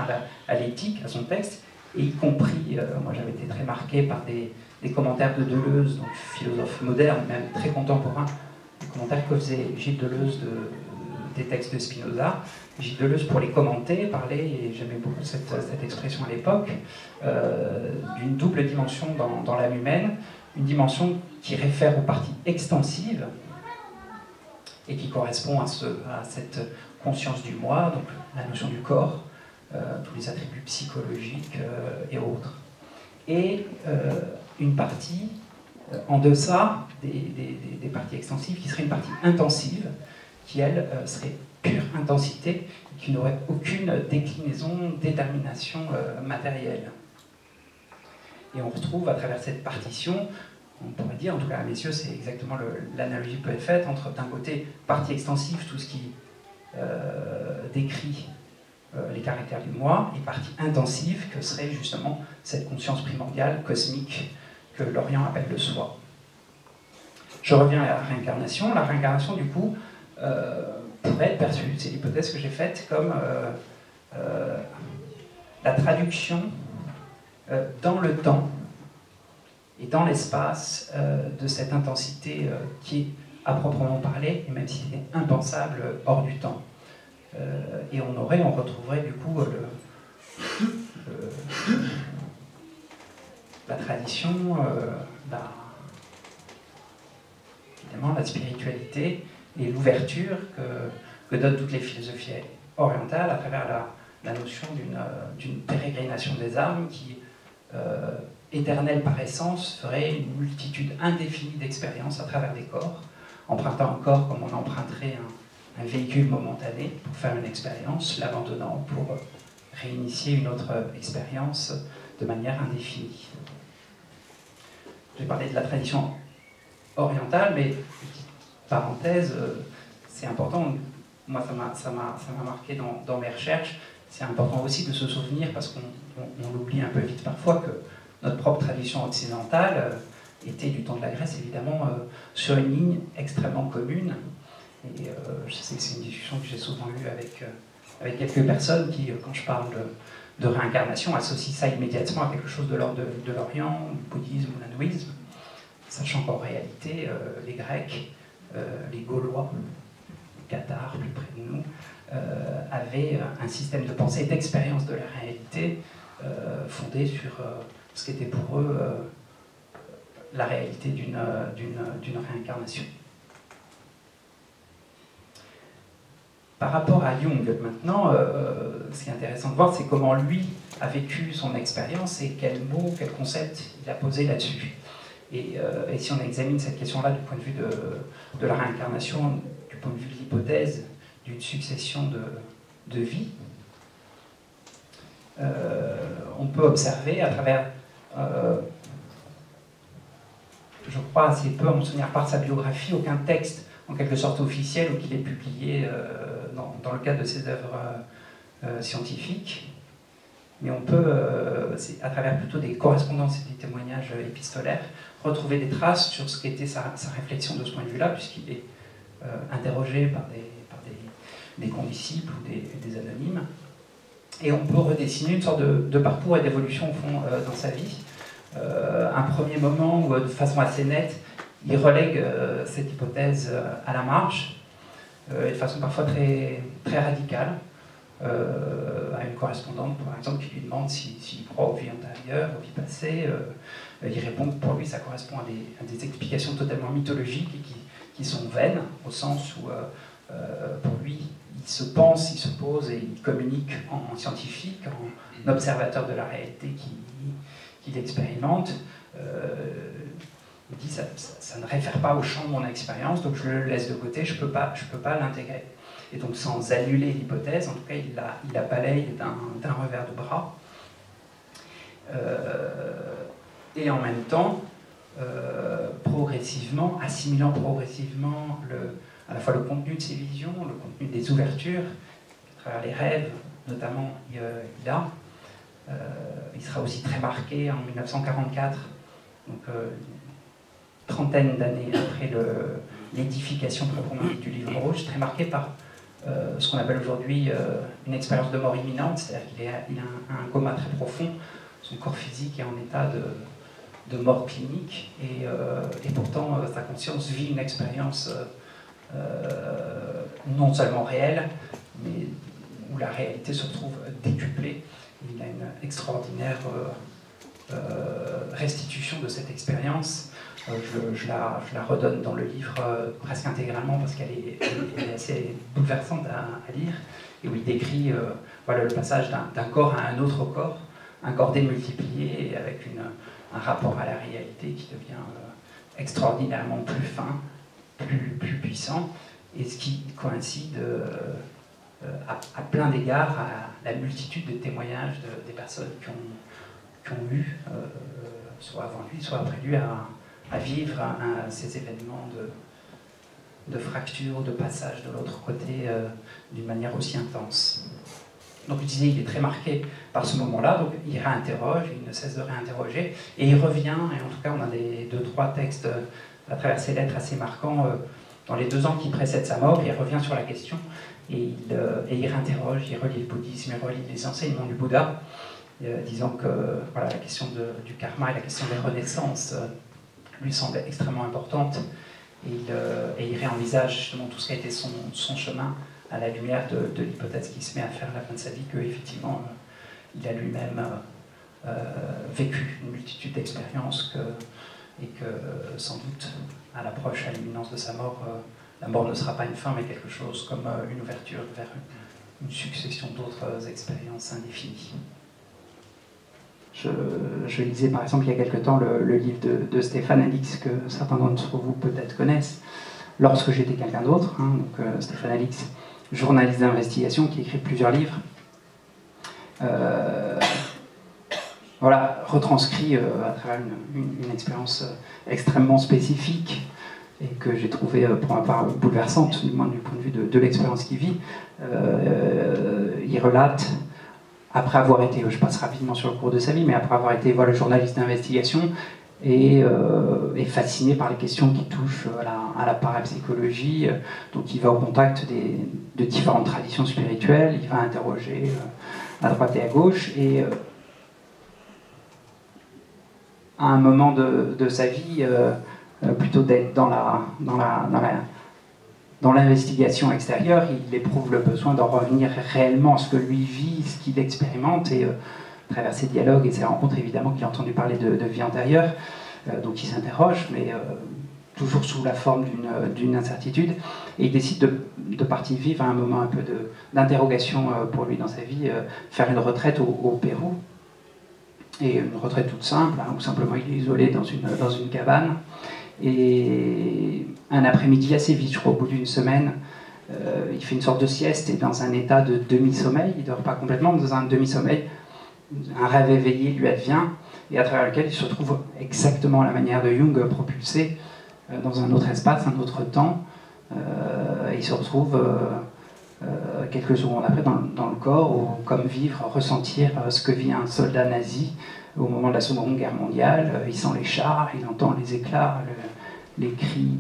à l'éthique, à son texte, et y compris, moi j'avais été très marqué par des commentaires de Deleuze, donc philosophe moderne, même très contemporain, les commentaires que faisait Gilles Deleuze des textes de Spinoza. Gilles Deleuze, pour les commenter, parlait, et j'aimais beaucoup cette expression à l'époque, d'une double dimension dans l'âme humaine, une dimension qui réfère aux parties extensives, et qui correspond à cette conscience du moi, donc la notion du corps, tous les attributs psychologiques et autres. Et une partie en deçà des parties extensives, qui serait une partie intensive, qui elle serait pure intensité, qui n'aurait aucune déclinaison, détermination matérielle. Et on retrouve à travers cette partition, on pourrait dire, en tout cas à mes yeux, c'est exactement l'analogie peut être faite entre d'un côté partie extensive, tout ce qui décrit les caractères du moi, et partie intensive, que serait justement cette conscience primordiale, cosmique, que l'Orient appelle le soi. Je reviens à la réincarnation. La réincarnation, du coup, pourrait être perçue, c'est l'hypothèse que j'ai faite, comme la traduction dans le temps et dans l'espace de cette intensité qui est, à proprement parler, et même si c'était impensable, hors du temps. Et on retrouverait du coup la tradition, évidemment la spiritualité et l'ouverture que donnent toutes les philosophies orientales à travers la notion d'une pérégrination des âmes qui, éternelle par essence, ferait une multitude indéfinie d'expériences à travers des corps, empruntant un corps comme on emprunterait un véhicule momentané pour faire une expérience, l'abandonnant pour réinitier une autre expérience de manière indéfinie. J'ai parlé de la tradition orientale, mais, parenthèse, c'est important, moi ça m'a marqué dans mes recherches, c'est important aussi de se souvenir, parce qu'on l'oublie un peu vite parfois, que notre propre tradition occidentale était, du temps de la Grèce évidemment, sur une ligne extrêmement commune. Et je sais que c'est une discussion que j'ai souvent eue avec quelques personnes qui, quand je parle de réincarnation, associent ça immédiatement à quelque chose de l'ordre de l'Orient, du bouddhisme ou l'hindouisme, sachant qu'en réalité, les Grecs, les Gaulois, les Cathares, plus près de nous, avaient un système de pensée et d'expérience de la réalité fondé sur ce qu'était pour eux la réalité d'une réincarnation. Par rapport à Jung, maintenant, ce qui est intéressant de voir, c'est comment lui a vécu son expérience et quels mots, quels concepts il a posés là-dessus. Et si on examine cette question-là du point de vue de la réincarnation, du point de vue de l'hypothèse d'une succession de vies, on peut observer à travers, je crois assez peu, à mon souvenir, par sa biographie, aucun texte en quelque sorte officiel ou qu'il ait publié dans le cadre de ses œuvres scientifiques. Mais on peut, à travers plutôt des correspondances et des témoignages épistolaires, retrouver des traces sur ce qu'était sa réflexion de ce point de vue-là, puisqu'il est interrogé par des condisciples ou des anonymes. Et on peut redessiner une sorte de parcours et d'évolution au fond dans sa vie. Un premier moment où, de façon assez nette, il relègue cette hypothèse à la marge, et de façon parfois très, très radicale, à une correspondante, par exemple, qui lui demande s'il croit aux vies antérieures, aux vies passées. Il répond que pour lui, ça correspond à des explications totalement mythologiques et qui sont vaines, au sens où, pour lui, il se pense, il se pose et il communique en scientifique, en observateur de la réalité qu'il expérimente. Il dit ça ne réfère pas au champ de mon expérience, donc je le laisse de côté, je peux pas l'intégrer. Et donc sans annuler l'hypothèse, en tout cas il la balaye d'un revers de bras. Et en même temps, progressivement, assimilant progressivement à la fois le contenu de ses visions, le contenu des ouvertures, à travers les rêves, notamment il a. Il sera aussi très marqué en 1944, donc trentaine d'années après l'édification proprement dite du livre rouge, très marqué par ce qu'on appelle aujourd'hui une expérience de mort imminente, c'est-à-dire qu'il a un coma très profond, son corps physique est en état de mort clinique, et pourtant sa conscience vit une expérience non seulement réelle, mais où la réalité se retrouve décuplée. Il a une extraordinaire restitution de cette expérience je la redonne dans le livre presque intégralement parce qu'elle est assez bouleversante à lire, et où il décrit voilà, le passage d'un corps à un autre corps, un corps démultiplié avec un rapport à la réalité qui devient extraordinairement plus fin, plus puissant, et ce qui coïncide à plein d'égards à la multitude de témoignages des personnes qui ont eu, soit avant lui, soit après lui, à vivre ces événements de fracture, de passage de l'autre côté d'une manière aussi intense. Donc, je disais, il est très marqué par ce moment-là, donc il réinterroge, il ne cesse de réinterroger, et il revient, et en tout cas, on a deux, trois textes à travers ces lettres assez marquants, dans les 2 ans qui précèdent sa mort, il revient sur la question, et il réinterroge, il relit le bouddhisme, il relit les enseignements du Bouddha, disant que voilà, la question du karma et la question des renaissances lui semble extrêmement importante, et il réenvisage justement tout ce qui a été son chemin à la lumière de l'hypothèse qu'il se met à faire à la fin de sa vie, qu'effectivement, il a lui-même vécu une multitude d'expériences, et que sans doute, à l'approche, à l'imminence de sa mort, la mort ne sera pas une fin, mais quelque chose comme une ouverture vers une succession d'autres expériences indéfinies. Je lisais par exemple il y a quelque temps le livre de Stéphane Alix, que certains d'entre vous peut-être connaissent, Lorsque j'étais quelqu'un d'autre, donc Stéphane Alix, journaliste d'investigation qui écrit plusieurs livres, voilà, retranscrit à travers une expérience extrêmement spécifique et que j'ai trouvé pour ma part bouleversante, du moins du point de vue de l'expérience qu'il vit. Il relate, après avoir été, je passe rapidement sur le cours de sa vie, mais après avoir été voilà, journaliste d'investigation et fasciné par les questions qui touchent à la parapsychologie, donc il va au contact de différentes traditions spirituelles, il va interroger à droite et à gauche, et à un moment de sa vie, plutôt d'être dans l'investigation extérieure, il éprouve le besoin d'en revenir réellement à ce que lui vit, ce qu'il expérimente, et à travers ses dialogues et ses rencontres, évidemment, qu'il a entendu parler de vie antérieure, donc il s'interroge, mais toujours sous la forme d'une incertitude, et il décide de partir vivre à un moment un peu d'interrogation pour lui dans sa vie, faire une retraite au Pérou, et une retraite toute simple, où simplement il est isolé dans une cabane. Et un après-midi assez vite, je crois, au bout d'une semaine, il fait une sorte de sieste et dans un état de demi-sommeil, il ne dort pas complètement, mais dans un demi-sommeil, un rêve éveillé lui advient, et à travers lequel il se retrouve exactement à la manière de Jung, propulsé dans un autre espace, un autre temps. Il se retrouve quelques secondes après dans le corps, où, comme vivre, ressentir ce que vit un soldat nazi au moment de la Seconde Guerre mondiale. Il sent les chars, il entend les éclats, les cris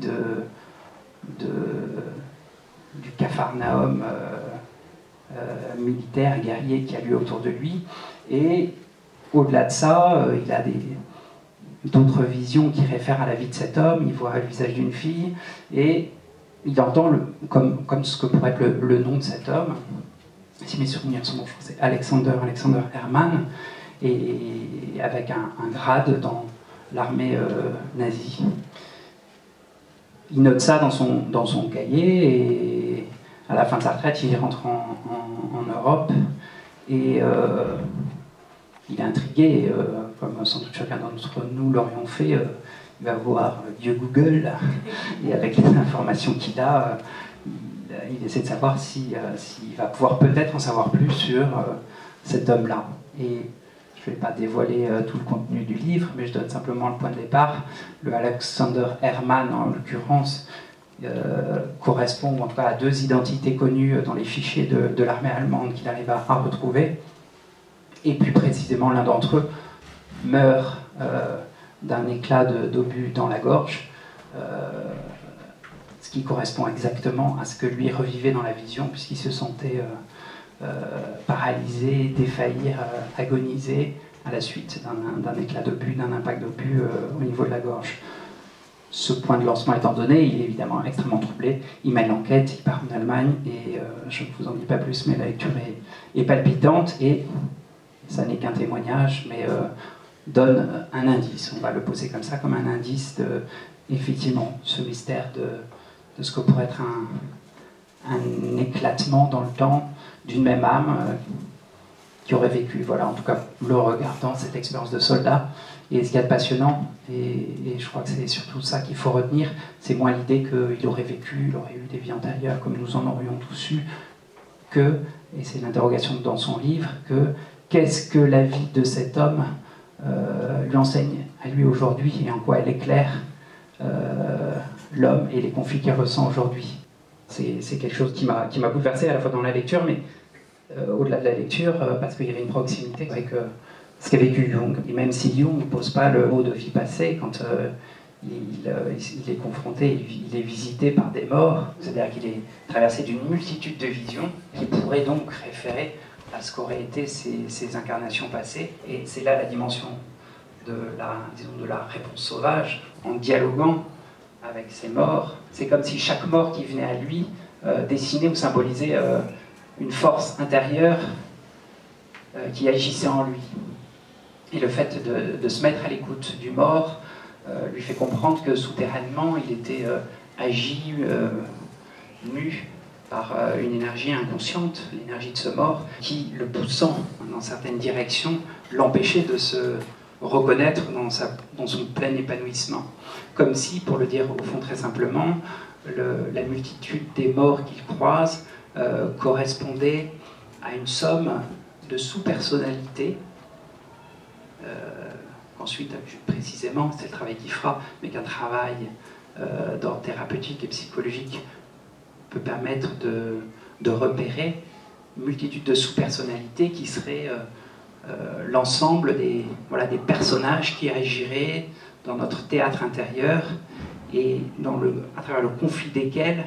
du capharnaüm militaire, guerrier qui a lieu autour de lui. Et au-delà de ça, il a d'autres visions qui réfèrent à la vie de cet homme. Il voit le visage d'une fille et il entend, comme ce que pourrait être le nom de cet homme, si mes souvenirs sont bons, je crois que c'est Alexander Hermann, et avec un grade dans l'armée nazie. Il note ça dans son cahier, et à la fin de sa retraite, il rentre en Europe, et il est intrigué, comme sans doute chacun d'entre nous l'aurions fait. Il va voir Dieu Google, et avec les informations qu'il a, il essaie de savoir s'il va pouvoir peut-être en savoir plus sur cet homme-là. Et je ne vais pas dévoiler tout le contenu du livre, mais je donne simplement le point de départ. Le Alexander Hermann, en l'occurrence, correspond en tout cas à 2 identités connues dans les fichiers de l'armée allemande qu'il arrive à retrouver. Et plus précisément, l'un d'entre eux meurt d'un éclat d'obus dans la gorge, ce qui correspond exactement à ce que lui revivait dans la vision, puisqu'il se sentait paralysé, défaillir, agoniser à la suite d'un éclat d'obus, d'un impact d'obus au niveau de la gorge. Ce point de lancement étant donné, il est évidemment extrêmement troublé. Il mène l'enquête, il part en Allemagne, et je ne vous en dis pas plus, mais la lecture est palpitante, et ça n'est qu'un témoignage, mais donne un indice. On va le poser comme ça, comme un indice de, effectivement, ce mystère de ce que pourrait être un éclatement dans le temps d'une même âme qui aurait vécu, voilà, en tout cas, le regardant, cette expérience de soldat. Et ce qu'il y a de passionnant, et je crois que c'est surtout ça qu'il faut retenir, c'est moins l'idée qu'il aurait vécu, il aurait eu des vies antérieures, comme nous en aurions tous eu, que, et c'est l'interrogation dans son livre, que qu'est-ce que la vie de cet homme lui enseigne à lui aujourd'hui, et en quoi elle éclaire l'homme et les conflits qu'il ressent aujourd'hui. C'est quelque chose qui m'a bouleversé à la fois dans la lecture, mais au-delà de la lecture, parce qu'il y avait une proximité avec ce qu'a vécu Jung. Et même si Jung ne pose pas le mot de vie passée, quand il est confronté, il est visité par des morts, c'est-à-dire qu'il est traversé d'une multitude de visions qui pourraient donc référer à ce qu'auraient été ces incarnations passées. Et c'est là la dimension de la réponse sauvage, en dialoguant avec ces morts. C'est comme si chaque mort qui venait à lui dessinait ou symbolisait une force intérieure qui agissait en lui. Et le fait de se mettre à l'écoute du mort lui fait comprendre que souterrainement, il était agi, mu par une énergie inconsciente, l'énergie de ce mort, qui, le poussant dans certaines directions, l'empêchait de se reconnaître dans son plein épanouissement. Comme si, pour le dire au fond très simplement, la multitude des morts qu'il croise correspondait à une somme de sous-personnalités. Ensuite, précisément, c'est le travail qu'il fera, mais qu'un travail d'ordre thérapeutique et psychologique peut permettre de repérer une multitude de sous-personnalités qui seraient l'ensemble des personnages qui agiraient dans notre théâtre intérieur et à travers le conflit desquels,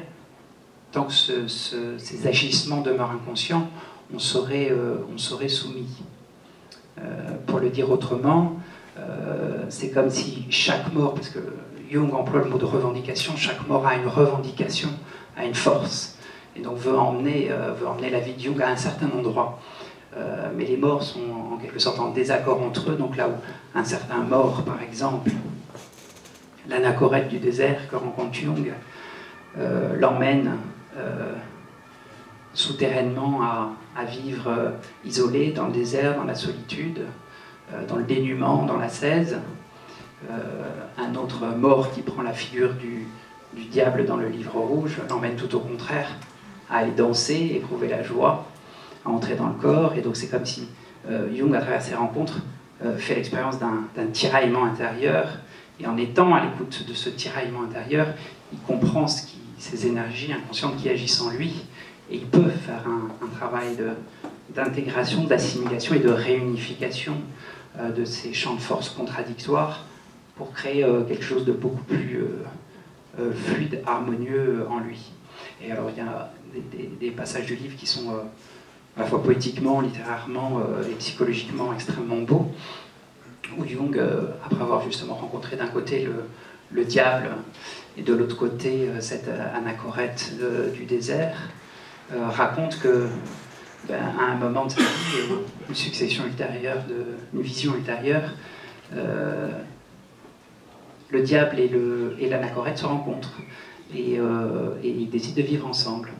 tant que ces agissements demeurent inconscients, on serait soumis. Pour le dire autrement, c'est comme si chaque mort, parce que Jung emploie le mot de revendication, chaque mort a une revendication, a une force, et donc veut emmener la vie de Jung à un certain endroit. Mais les morts sont en quelque sorte en désaccord entre eux, donc là où un certain mort, par exemple, l'anachorète du désert que rencontre Jung, l'emmène souterrainement à vivre isolé dans le désert, dans la solitude, dans le dénuement, dans l'ascèse. Un autre mort qui prend la figure du diable dans le livre rouge l'emmène tout au contraire à aller danser, éprouver la joie, à entrer dans le corps. Et donc c'est comme si Jung, à travers ses rencontres, fait l'expérience d'un tiraillement intérieur. Et en étant à l'écoute de ce tiraillement intérieur, il comprend ces énergies inconscientes qui agissent en lui. Et il peut faire un travail d'intégration, d'assimilation et de réunification de ces champs de force contradictoires pour créer quelque chose de beaucoup plus fluide, harmonieux en lui. Et alors il y a des passages du livre qui sont à la fois poétiquement, littérairement et psychologiquement extrêmement beaux, où Jung, après avoir justement rencontré d'un côté le diable et de l'autre côté cette anachorète du désert, raconte que à un moment de sa vie, une succession ultérieure, une vision ultérieure, le diable et l'anachorète se rencontrent et ils décident de vivre ensemble.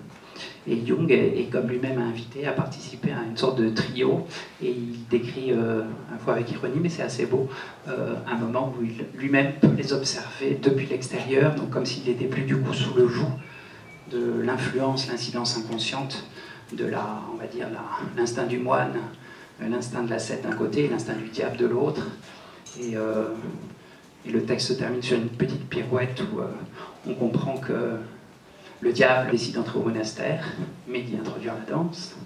Et Jung est comme lui-même invité à participer à une sorte de trio, et il décrit, à la fois avec ironie, mais c'est assez beau, un moment où lui-même peut les observer depuis l'extérieur, donc comme s'il n'était plus du coup sous le joug de l'influence, l'incidence inconsciente de on va dire l'instinct du moine, l'instinct de l'ascète d'un côté et l'instinct du diable de l'autre. Et le texte se termine sur une petite pirouette où on comprend que le diable décide d'entrer au monastère, mais d'y introduire la danse.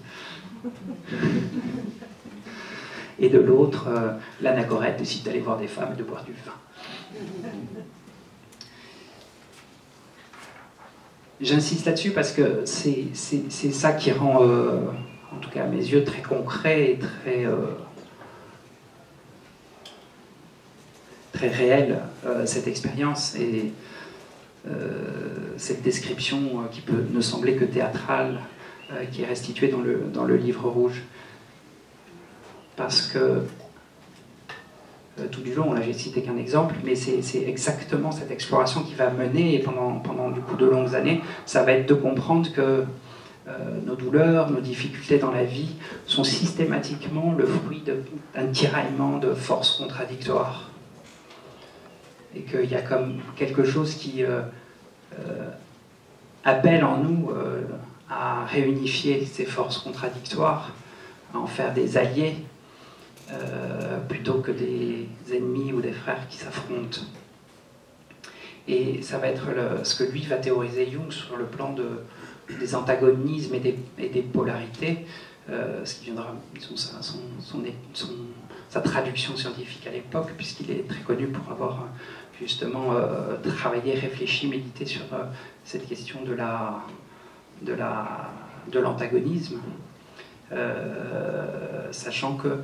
Et de l'autre, l'anachorète décide d'aller voir des femmes et de boire du vin. J'insiste là-dessus parce que c'est ça qui rend, en tout cas à mes yeux, très concret et très réel cette expérience et cette description qui peut ne sembler que théâtrale, qui est restituée dans le livre rouge. Parce que tous les jours. Là, j'ai cité qu'un exemple, mais c'est exactement cette exploration qui va mener, et pendant du coup de longues années, ça va être de comprendre que nos douleurs, nos difficultés dans la vie sont systématiquement le fruit d'un tiraillement de forces contradictoires. Et qu'il y a comme quelque chose qui appelle en nous à réunifier ces forces contradictoires, à en faire des alliés, plutôt que des ennemis ou des frères qui s'affrontent. Et ça va être ce que lui va théoriser Jung sur le plan des antagonismes et des polarités, ce qui viendra, sa traduction scientifique à l'époque, puisqu'il est très connu pour avoir justement travaillé, réfléchi, médité sur cette question de l'antagonisme, sachant que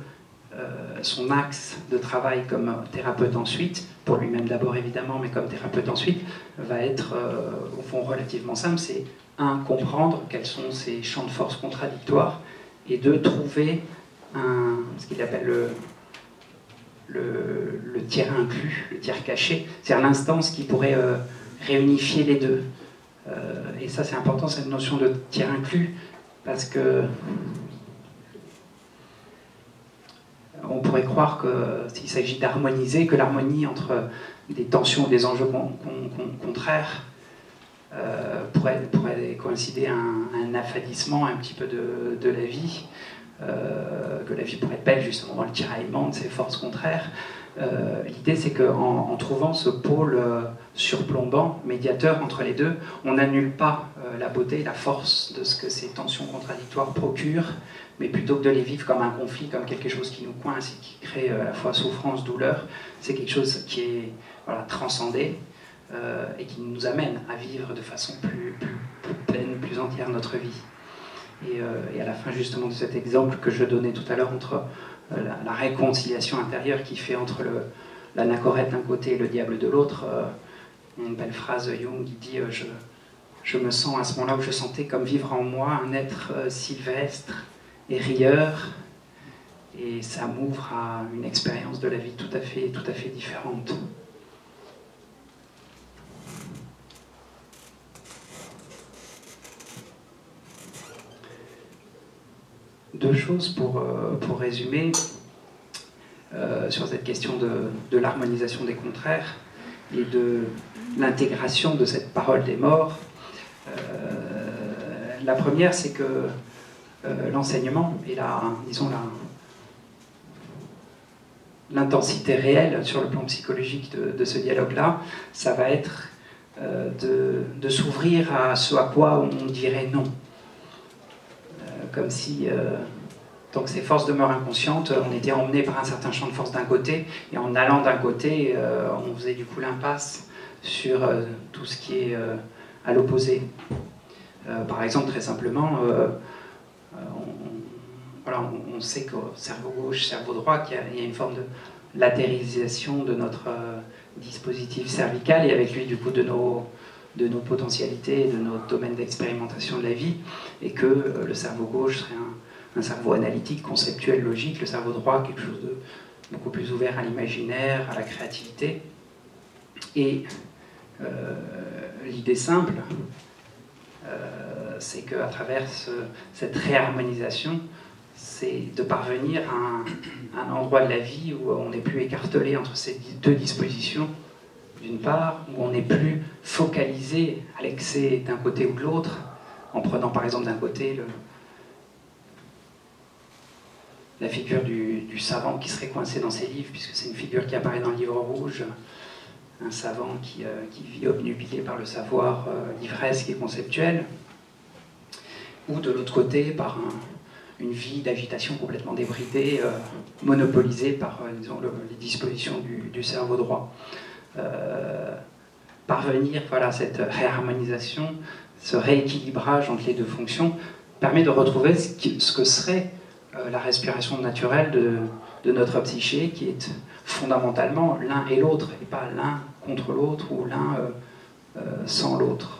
son axe de travail comme thérapeute ensuite, pour lui-même d'abord évidemment, mais comme thérapeute ensuite, va être au fond relativement simple. C'est comprendre quels sont ces champs de force contradictoires, et deux, trouver ce qu'il appelle le tiers inclus, le tiers caché, c'est-à-dire l'instance qui pourrait réunifier les deux. Et ça c'est important, cette notion de tiers inclus, parce que on pourrait croire qu'il s'agit d'harmoniser, que l'harmonie entre des tensions, des enjeux contraires pourrait coïncider à un affadissement un petit peu de la vie, que la vie pourrait être belle justement dans le tiraillement de ces forces contraires. L'idée c'est qu'en trouvant ce pôle surplombant, médiateur entre les deux, on n'annule pas la beauté et la force de ce que ces tensions contradictoires procurent, mais plutôt que de les vivre comme un conflit, comme quelque chose qui nous coince et qui crée à la fois souffrance, douleur, c'est quelque chose qui est transcendé et qui nous amène à vivre de façon plus pleine, plus entière notre vie. Et à la fin justement de cet exemple que je donnais tout à l'heure entre la réconciliation intérieure qui fait entre l'anachorète d'un côté et le diable de l'autre, une belle phrase Jung qui dit je me sens à ce moment-là où je sentais comme vivre en moi un être sylvestre et rieur, et ça m'ouvre à une expérience de la vie tout à fait différente. Deux choses pour résumer sur cette question de l'harmonisation des contraires et de l'intégration de cette parole des morts. La première, c'est que l'enseignement et l'intensité réelle sur le plan psychologique de ce dialogue-là, ça va être de s'ouvrir à ce à quoi on dirait non. Comme si, tant que ces forces demeurent inconscientes, on était emmené par un certain champ de force d'un côté, et en allant d'un côté, on faisait du coup l'impasse sur tout ce qui est à l'opposé. Par exemple, très simplement, on sait qu'au cerveau gauche, cerveau droit, qu'il y a une forme de latérisation de notre dispositif cervical, et avec lui, du coup, de nos potentialités, de nos domaines d'expérimentation de la vie, et que le cerveau gauche serait un cerveau analytique, conceptuel, logique, le cerveau droit, quelque chose de beaucoup plus ouvert à l'imaginaire, à la créativité. Et l'idée simple, c'est qu'à travers cette réharmonisation, c'est de parvenir à un endroit de la vie où on n'est plus écartelé entre ces deux dispositions, d'une part, où on n'est plus focalisé à l'excès d'un côté ou de l'autre, en prenant par exemple d'un côté la figure du savant qui serait coincé dans ses livres, puisque c'est une figure qui apparaît dans le livre rouge, un savant qui vit obnubilé par le savoir, l'ivresse qui est conceptuelle, ou de l'autre côté par une vie d'agitation complètement débridée, monopolisée par disons, les dispositions du cerveau droit. Parvenir à cette réharmonisation, ce rééquilibrage entre les deux fonctions, permet de retrouver ce que serait la respiration naturelle de notre psyché, qui est fondamentalement l'un et l'autre, et pas l'un contre l'autre ou l'un sans l'autre.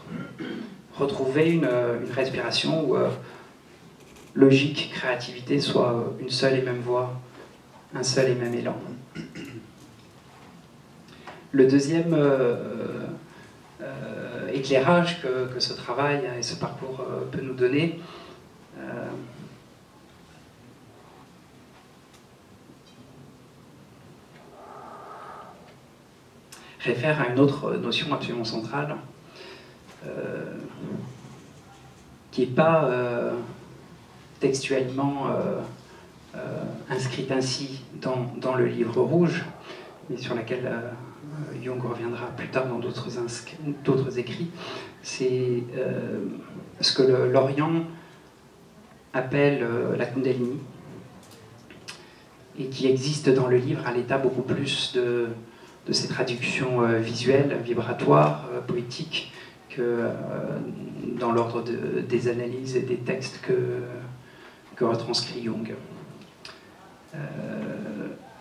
Retrouver une respiration où logique, créativité soit une seule et même voix, un seul et même élan. le deuxième éclairage que ce travail et ce parcours peut nous donner, réfère à une autre notion absolument centrale, qui n'est pas textuellement inscrite ainsi dans le livre rouge, mais sur laquelle Jung reviendra plus tard dans d'autres écrits. C'est ce que l'Orient appelle la Kundalini, et qui existe dans le livre à l'état beaucoup plus de ces traductions visuelles, vibratoires, poétiques, que dans l'ordre des analyses et des textes que retranscrit Jung.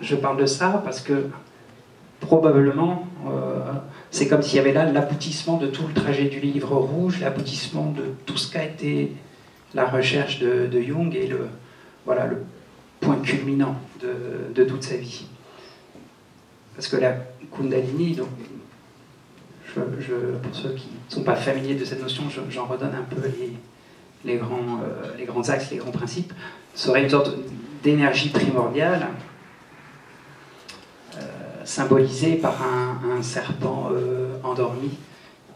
Je parle de ça parce que probablement c'est comme s'il y avait là l'aboutissement de tout le trajet du livre rouge, l'aboutissement de tout ce qu'a été la recherche de Jung et le point culminant de toute sa vie. Parce que la Kundalini, donc, pour ceux qui ne sont pas familiers de cette notion, j'en redonne un peu les grands axes, les grands principes, serait une sorte d'énergie primordiale symbolisée par un serpent endormi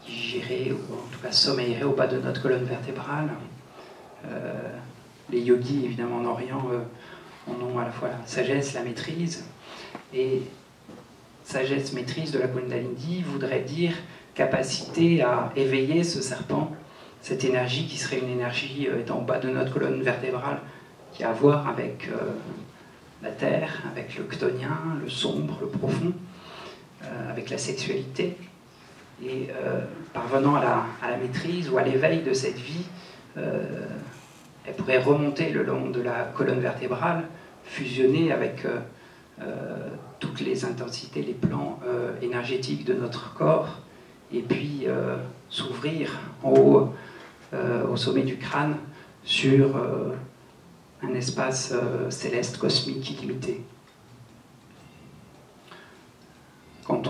qui girait, ou en tout cas sommeillerait au bas de notre colonne vertébrale. Les yogis, évidemment, en Orient, en ont à la fois la sagesse, la maîtrise, et sagesse, maîtrise de la Kundalini voudrait dire capacité à éveiller ce serpent, cette énergie qui serait une énergie étant au bas de notre colonne vertébrale, qui a à voir avec la terre, avec le chtonien, le sombre, le profond, avec la sexualité. Et parvenant à la maîtrise ou à l'éveil de cette vie, elle pourrait remonter le long de la colonne vertébrale, fusionner avec toutes les intensités, les plans énergétiques de notre corps, et puis s'ouvrir en haut, au sommet du crâne, sur un espace céleste, cosmique, illimité. Quand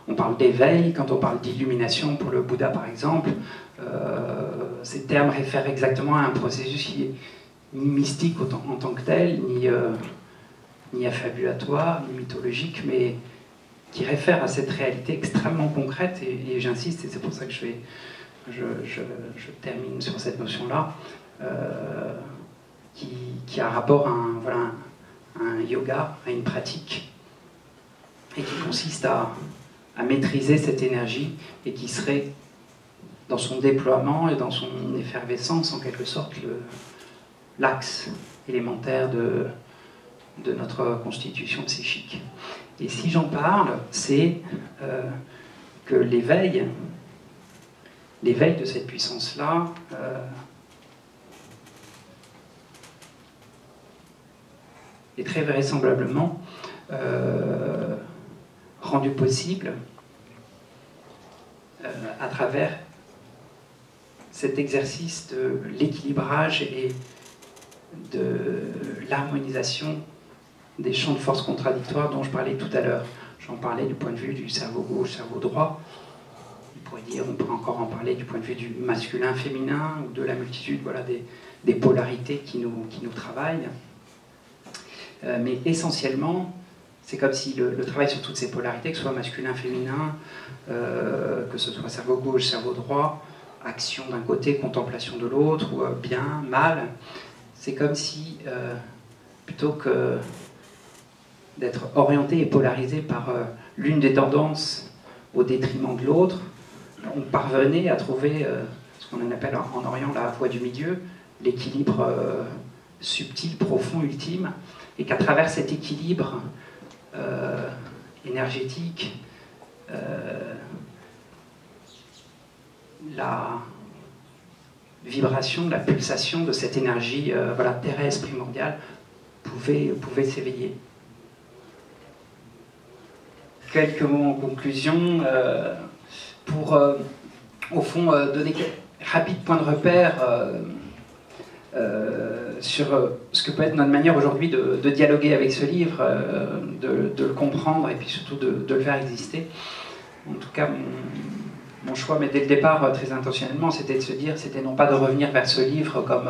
on parle d'éveil, quand on parle d'illumination, pour le Bouddha par exemple, ces termes réfèrent exactement à un processus qui est ni mystique en tant que tel, ni affabulatoire, ni mythologique, mais qui réfère à cette réalité extrêmement concrète, et j'insiste, et c'est pour ça que je termine sur cette notion-là, qui a rapport à un yoga, à une pratique, et qui consiste à maîtriser cette énergie, et qui serait, dans son déploiement et dans son effervescence, en quelque sorte, l'axe élémentaire de notre constitution psychique. Et si j'en parle, c'est que l'éveil de cette puissance-là est très vraisemblablement rendu possible à travers cet exercice de l'équilibrage et de l'harmonisation des champs de force contradictoires dont je parlais tout à l'heure. J'en parlais du point de vue du cerveau gauche, cerveau droit. On pourrait encore en parler du point de vue du masculin, féminin, ou de la multitude, des polarités qui nous travaillent. Mais essentiellement, c'est comme si le travail sur toutes ces polarités, que ce soit masculin, féminin, que ce soit cerveau gauche, cerveau droit, action d'un côté, contemplation de l'autre, ou bien, mal, c'est comme si, plutôt que d'être orienté et polarisé par l'une des tendances au détriment de l'autre, on parvenait à trouver ce qu'on appelle en Orient la voie du milieu, l'équilibre subtil, profond, ultime, et qu'à travers cet équilibre énergétique, la vibration, la pulsation de cette énergie terrestre primordiale pouvait s'éveiller. Quelques mots en conclusion pour, au fond, donner quelques rapides points de repère sur ce que peut être notre manière aujourd'hui de dialoguer avec ce livre, de le comprendre et puis surtout de le faire exister. En tout cas, mon choix, mais dès le départ, très intentionnellement, c'était de se dire, c'était non pas de revenir vers ce livre comme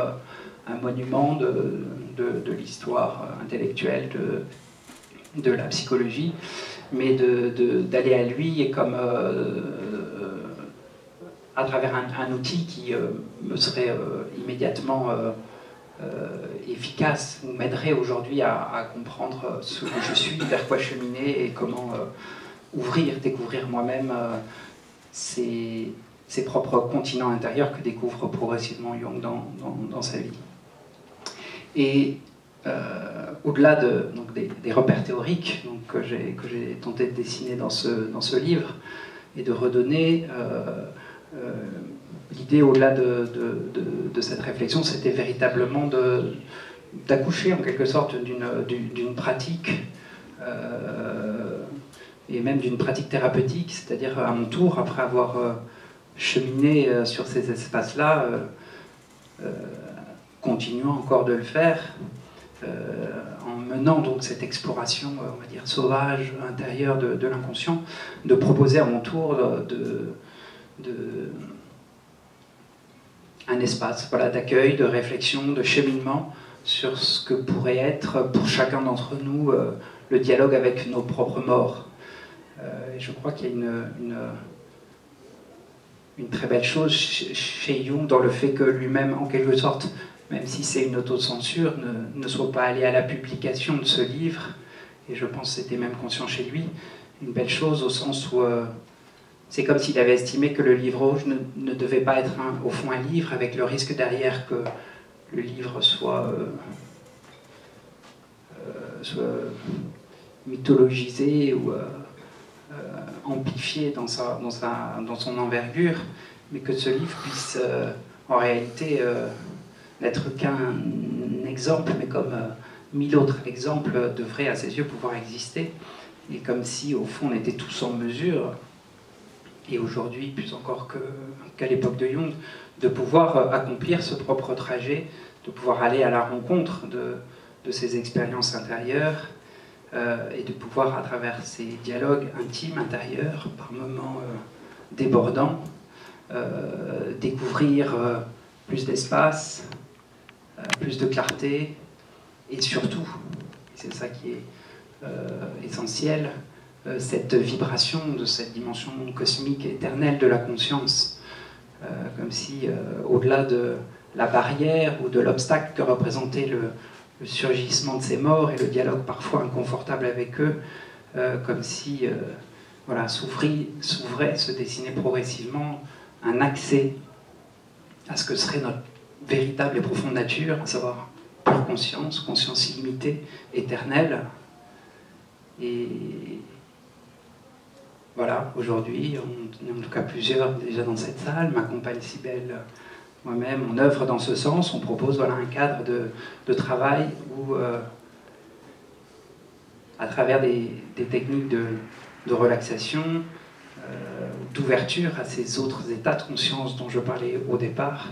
un monument de l'histoire intellectuelle, de la psychologie, mais d'aller à lui et comme à travers un outil qui me serait immédiatement efficace, ou m'aiderait aujourd'hui à comprendre ce que je suis, vers quoi cheminer et comment découvrir moi-même ses propres continents intérieurs que découvre progressivement Jung dans sa vie. Et au-delà des repères théoriques que j'ai tenté de dessiner dans ce livre et de redonner, l'idée au-delà de cette réflexion, c'était véritablement d'accoucher en quelque sorte d'une pratique et même d'une pratique thérapeutique, c'est-à-dire à mon tour, après avoir cheminé sur ces espaces-là, continuant encore de le faire, en menant donc cette exploration, on va dire, sauvage, intérieure de l'inconscient, de proposer à mon tour un espace d'accueil, de réflexion, de cheminement sur ce que pourrait être pour chacun d'entre nous le dialogue avec nos propres morts. Et je crois qu'il y a une très belle chose chez Jung dans le fait que lui-même, en quelque sorte, même si c'est une autocensure, ne soit pas allé à la publication de ce livre, et je pense que c'était même conscient chez lui, une belle chose au sens où c'est comme s'il avait estimé que le livre rouge ne devait pas être au fond un livre, avec le risque derrière que le livre soit mythologisé ou amplifié dans son envergure, mais que ce livre puisse en réalité n'être qu'un exemple, mais comme 1000 autres exemples devraient à ses yeux pouvoir exister, et comme si au fond on était tous en mesure, et aujourd'hui plus encore qu'à l'époque de Jung, de pouvoir accomplir ce propre trajet, de pouvoir aller à la rencontre de ces expériences intérieures, et de pouvoir, à travers ces dialogues intimes, intérieurs, par moments débordants, découvrir plus d'espace, plus de clarté, et surtout, c'est ça qui est essentiel, cette vibration de cette dimension cosmique éternelle de la conscience, comme si, au-delà de la barrière ou de l'obstacle que représentait le surgissement de ces morts et le dialogue parfois inconfortable avec eux, comme si s'ouvrait, se dessinait progressivement un accès à ce que serait notre véritable et profonde nature, à savoir pure conscience, conscience illimitée, éternelle. Et voilà, aujourd'hui, on est en tout cas plusieurs déjà dans cette salle, ma compagne Cybèle, moi-même, on œuvre dans ce sens, on propose un cadre de travail où, à travers des techniques de relaxation, d'ouverture à ces autres états de conscience dont je parlais au départ,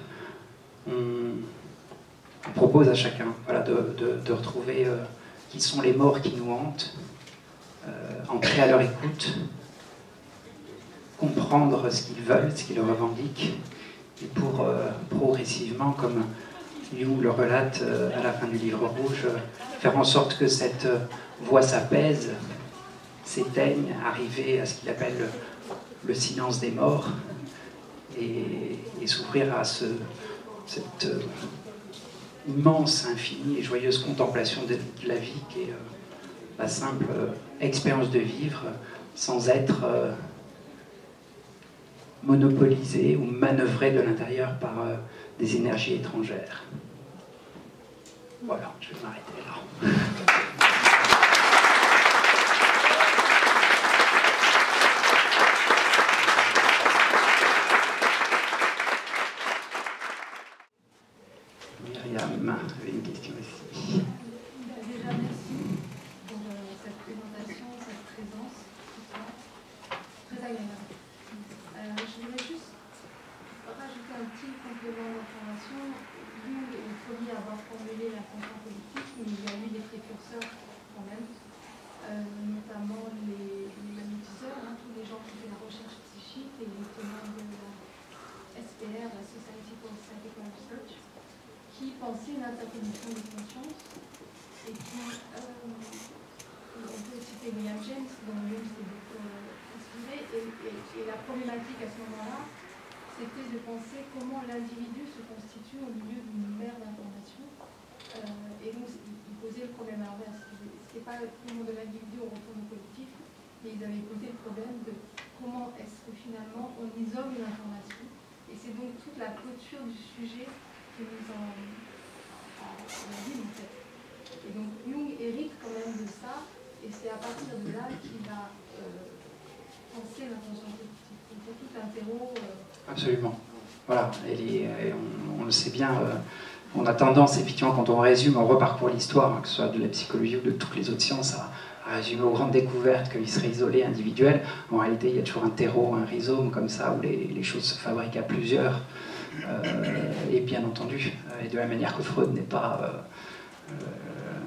on propose à chacun de retrouver qui sont les morts qui nous hantent, entrer à leur écoute, comprendre ce qu'ils veulent, ce qu'ils revendiquent, et pour progressivement, comme Jung le relate à la fin du livre rouge, faire en sorte que cette voix s'apaise, s'éteigne, arriver à ce qu'il appelle le silence des morts, et s'ouvrir à cette immense, infinie et joyeuse contemplation de la vie qui est la simple expérience de vivre sans être monopolisé ou manœuvré de l'intérieur par des énergies étrangères. Voilà, je vais m'arrêter là. Myriam avait une question ici. Déjà, merci pour cette présentation, cette présence. Très agréable. Je voudrais juste rajouter un petit complément d'information. Jung est le premier qui pensait une interconnexion des consciences et qui, on peut citer William James, dont Jung s'est beaucoup inspiré, et la problématique à ce moment-là, c'était de penser comment l'individu se constitue au milieu d'une mer d'informations. Et donc, ils posaient le problème à l'inverse. Ce n'était pas le monde de l'individu au retour au collectif, mais ils avaient posé le problème de comment est-ce que finalement on isole une information. Et c'est donc toute la clôture du sujet qui est mise en abîme, en fait. Et donc, Jung hérite quand même de ça, et c'est à partir de là qu'il va penser l'intention collective. Donc, il y a tout un terreau. Absolument. Voilà, on le sait bien, on a tendance, effectivement, quand on résume, on reparcourt l'histoire, hein, que ce soit de la psychologie ou de toutes les autres sciences, à résumer aux grandes découvertes qu'il serait isolé, individuel. En réalité, il y a toujours un terreau, un rhizome, comme ça, où les choses se fabriquent à plusieurs. Et bien entendu, et de la manière que Freud n'est pas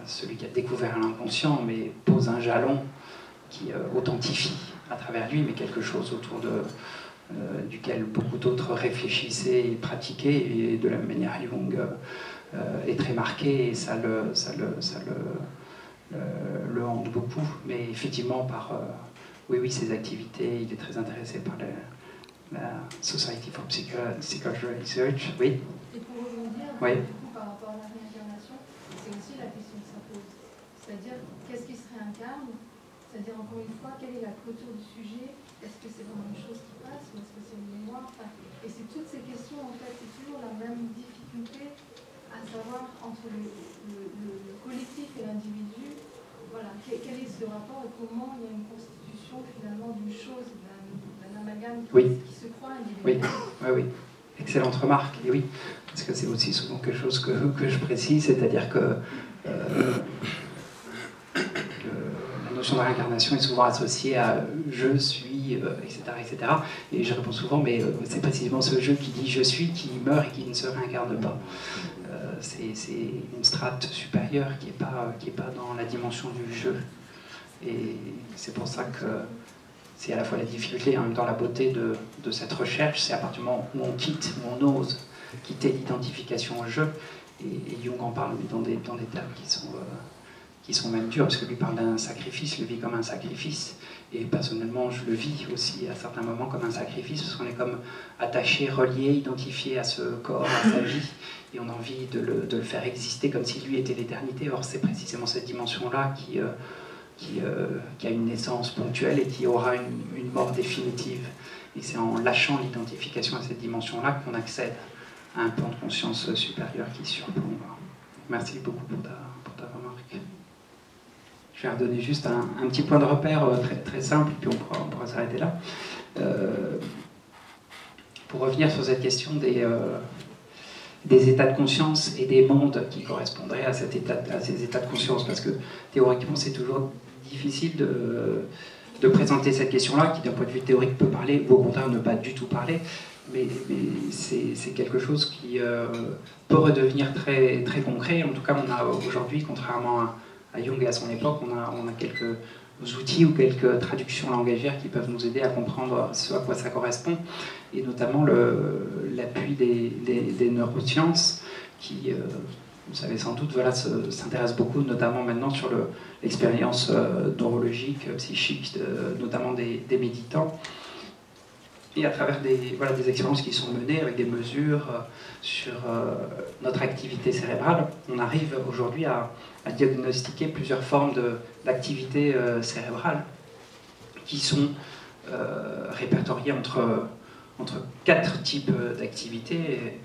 celui qui a découvert l'inconscient, mais pose un jalon qui authentifie à travers lui, mais quelque chose autour duquel beaucoup d'autres réfléchissaient et pratiquaient, et de la même manière Jung est très marqué, et ça le hante beaucoup, mais effectivement oui, ses activités, il est très intéressé par la Society for Psychological Research, oui. Et pour rebondir, oui. Du coup, par rapport à la réincarnation, c'est aussi la question que ça pose, c'est-à-dire qu'est-ce qui se réincarne, c'est-à-dire encore une fois, quelle est la clôture du sujet, est-ce que c'est vraiment une chose qui passe ou est-ce que c'est une mémoire, et c'est toutes ces questions, en fait, c'est toujours la même difficulté à savoir entre le collectif et l'individu, voilà, quel est ce rapport et comment il y a une constitution finalement d'une chose, d'un amalgame qui se croit individuel. Oui. Excellente remarque, et oui, parce que c'est aussi souvent quelque chose que je précise, c'est-à-dire que la notion de réincarnation est souvent associée à je suis, etc. Et je réponds souvent, mais c'est précisément ce je qui dit je suis qui meurt et qui ne se réincarne pas. C'est une strate supérieure qui est pas dans la dimension du jeu. Et c'est pour ça que c'est à la fois la difficulté et en même temps la beauté de cette recherche. C'est à partir du moment où on quitte, où on ose quitter l'identification au jeu. Et Jung en parle dans des termes qui sont même durs, parce que lui parle d'un sacrifice, le vit comme un sacrifice. Et personnellement, je le vis aussi à certains moments comme un sacrifice, parce qu'on est comme attaché, relié, identifié à ce corps, à sa vie, et on a envie de le faire exister comme si lui était l'éternité. Or, c'est précisément cette dimension-là qui a une naissance ponctuelle et qui aura une mort définitive. Et c'est en lâchant l'identification à cette dimension-là qu'on accède à un plan de conscience supérieur qui surplombe. Merci beaucoup pour ta remarque. Je vais redonner juste un petit point de repère très, très simple, puis on pourra s'arrêter là. Pour revenir sur cette question des états de conscience et des mondes qui correspondraient à ces états de conscience, parce que théoriquement c'est toujours difficile de présenter cette question-là, qui d'un point de vue théorique peut parler, ou au contraire ne pas du tout parler, mais c'est quelque chose qui peut redevenir très, très concret. En tout cas, on a aujourd'hui, contrairement à Jung et à son époque, on a quelques outils ou quelques traductions langagières qui peuvent nous aider à comprendre ce à quoi ça correspond, et notamment l'appui des neurosciences qui, vous savez sans doute, s'intéressent beaucoup, notamment maintenant sur l'expérience neurologique, psychique, notamment des méditants, et à travers des expériences qui sont menées avec des mesures sur notre activité cérébrale, on arrive aujourd'hui à diagnostiquer plusieurs formes d'activité cérébrale qui sont répertoriées entre 4 types d'activités,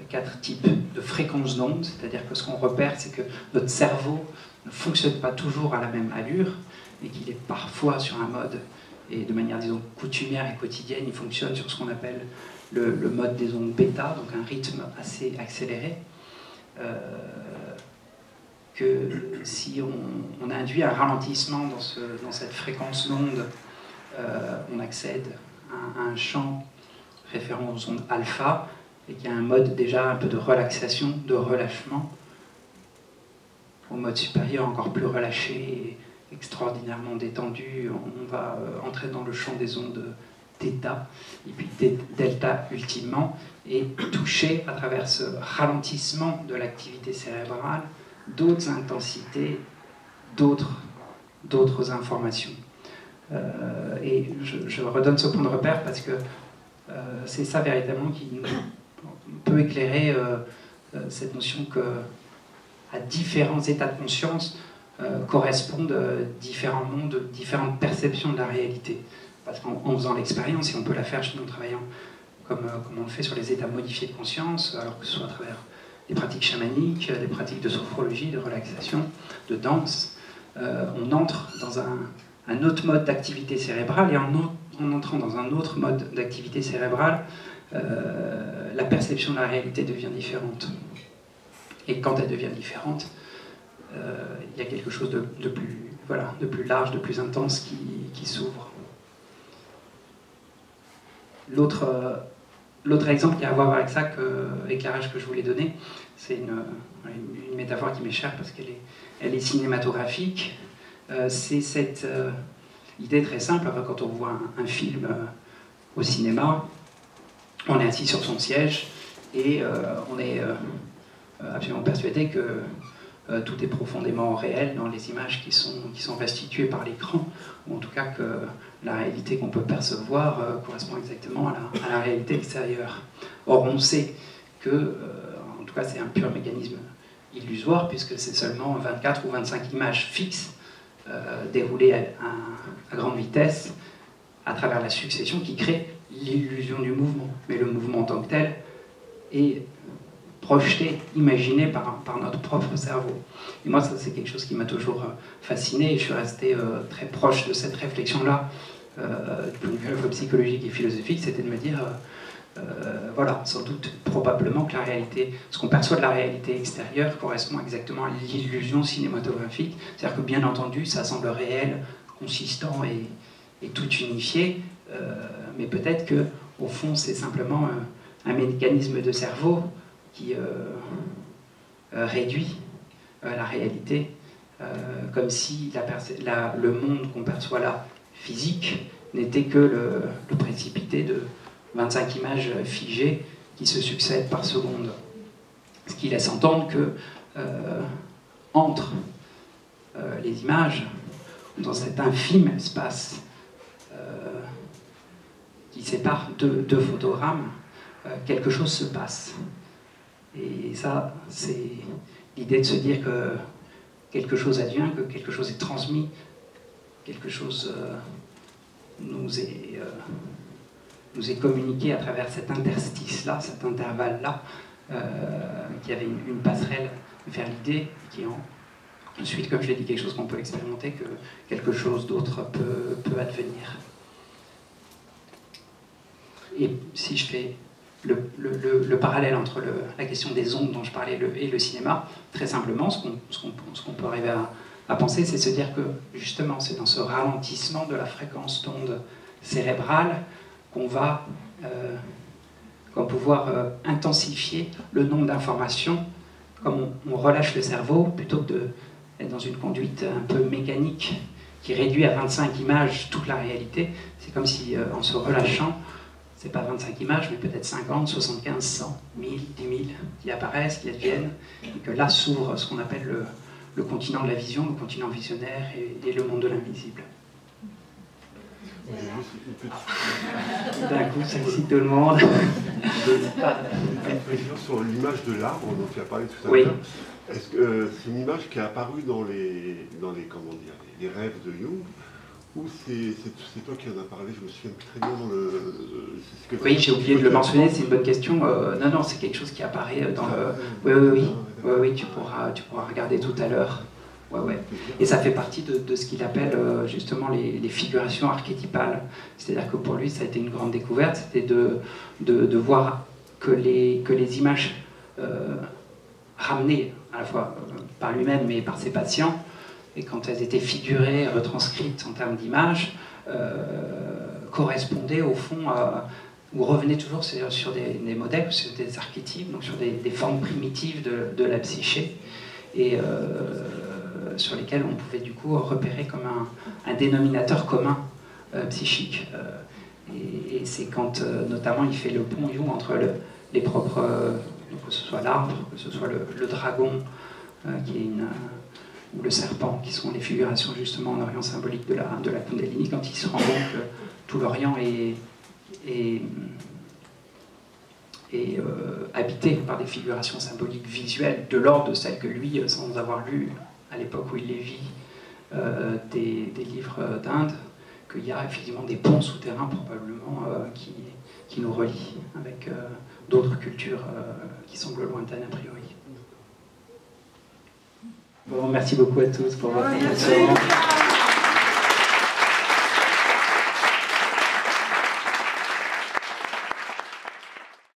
4 types de fréquences d'ondes, c'est-à-dire que ce qu'on repère, c'est que notre cerveau ne fonctionne pas toujours à la même allure, et qu'il est parfois sur un mode, et de manière, disons, coutumière et quotidienne, il fonctionne sur ce qu'on appelle le mode des ondes bêta, donc un rythme assez accéléré, que si on induit un ralentissement dans cette fréquence d'onde, on accède à un champ référent aux ondes alpha, et qu'il y a un mode déjà un peu de relaxation, de relâchement, au mode supérieur encore plus relâché, extraordinairement détendu, on va entrer dans le champ des ondes θ, et puis delta, résultat, ultimement, est toucher, à travers ce ralentissement de l'activité cérébrale, d'autres intensités, d'autres informations. Et je redonne ce point de repère parce que c'est ça véritablement qui peut éclairer cette notion que à différents états de conscience correspondent différents mondes, différentes perceptions de la réalité. Parce qu'en faisant l'expérience, et on peut la faire chez nous en travaillant comme on le fait sur les états modifiés de conscience, alors que ce soit à travers des pratiques chamaniques, des pratiques de sophrologie, de relaxation, de danse, on entre dans un autre mode d'activité cérébrale, et en entrant dans un autre mode d'activité cérébrale, la perception de la réalité devient différente. Et quand elle devient différente, il y a quelque chose de plus large, de plus intense qui s'ouvre. L'autre exemple qui a à voir avec ça, éclairage que je voulais donner, c'est une métaphore qui m'est chère parce qu'elle est cinématographique. C'est cette idée très simple, quand on voit un film au cinéma, on est assis sur son siège et on est absolument persuadé que tout est profondément réel dans les images qui sont restituées par l'écran, ou en tout cas que la réalité qu'on peut percevoir correspond exactement à la réalité extérieure. Or, on sait que, en tout cas, c'est un pur mécanisme illusoire, puisque c'est seulement 24 ou 25 images fixes déroulées à grande vitesse à travers la succession qui crée l'illusion du mouvement. Mais le mouvement en tant que tel est projeté, imaginé par notre propre cerveau. Et moi, ça, c'est quelque chose qui m'a toujours fasciné, et je suis resté très proche de cette réflexion-là, du point de vue à la fois psychologique et philosophique, c'était de me dire, voilà, sans doute, probablement que la réalité, ce qu'on perçoit de la réalité extérieure correspond exactement à l'illusion cinématographique, c'est-à-dire que bien entendu, ça semble réel, consistant et tout unifié, mais peut-être que, au fond, c'est simplement un mécanisme de cerveau qui réduit la réalité, comme si le monde qu'on perçoit là, physique, n'était que le précipité de 25 images figées qui se succèdent par seconde. Ce qui laisse entendre que entre les images, dans cet infime espace qui sépare deux photogrammes, quelque chose se passe. Et ça, c'est l'idée de se dire que quelque chose advient, que quelque chose est transmis, quelque chose nous est communiqué à travers cet interstice-là, cet intervalle-là, qui avait une passerelle vers l'idée, qui ensuite, comme je l'ai dit, quelque chose qu'on peut expérimenter, que quelque chose d'autre peut advenir. Et si je fais le parallèle entre la question des ondes dont je parlais et le cinéma, très simplement, ce qu'on peut arriver à penser, c'est se dire que justement, c'est dans ce ralentissement de la fréquence d'onde cérébrale qu'on va pouvoir intensifier le nombre d'informations, comme on relâche le cerveau, plutôt que d'être dans une conduite un peu mécanique qui réduit à 25 images toute la réalité. C'est comme si, en se relâchant, c'est pas 25 images, mais peut-être 50, 75, 100, 1000, 10 000 qui apparaissent, qui adviennent, et que là s'ouvre ce qu'on appelle le continent de la vision, le continent visionnaire et le monde de l'invisible. D'un coup, ça excite tout le monde. Une précision sur l'image de l'arbre dont tu as parlé tout à l'heure. Oui. Est-ce que c'est une image qui est apparue dans les rêves de Jung, ou c'est toi qui en as parlé? Je me souviens très bien dans le... Oui, j'ai oublié de le mentionner, c'est une bonne question. Non, c'est quelque chose qui apparaît dans le... Oui, tu pourras regarder tout à l'heure. Ouais. Et ça fait partie de ce qu'il appelle justement les figurations archétypales. C'est-à-dire que pour lui, ça a été une grande découverte, c'était de voir que les images ramenées à la fois par lui-même mais par ses patients, et quand elles étaient figurées, retranscrites en termes d'images, correspondaient au fond ou revenaient toujours sur des modèles, sur des archétypes, donc sur des formes primitives de la psyché, et sur lesquelles on pouvait du coup repérer comme un dénominateur commun psychique. Et c'est quand, notamment, il fait le pont Jung entre les propres, que ce soit l'arbre, que ce soit le dragon, qui est ou le serpent, qui sont les figurations justement en Orient symbolique de la Kundalini, quand il se rend compte que tout l'Orient est habité par des figurations symboliques visuelles de l'ordre de celles que lui, sans avoir lu à l'époque où il les vit, des livres d'Inde, qu'il y a effectivement des ponts souterrains probablement qui nous relient avec d'autres cultures qui semblent lointaines a priori. Bon, merci beaucoup à tous pour votre attention.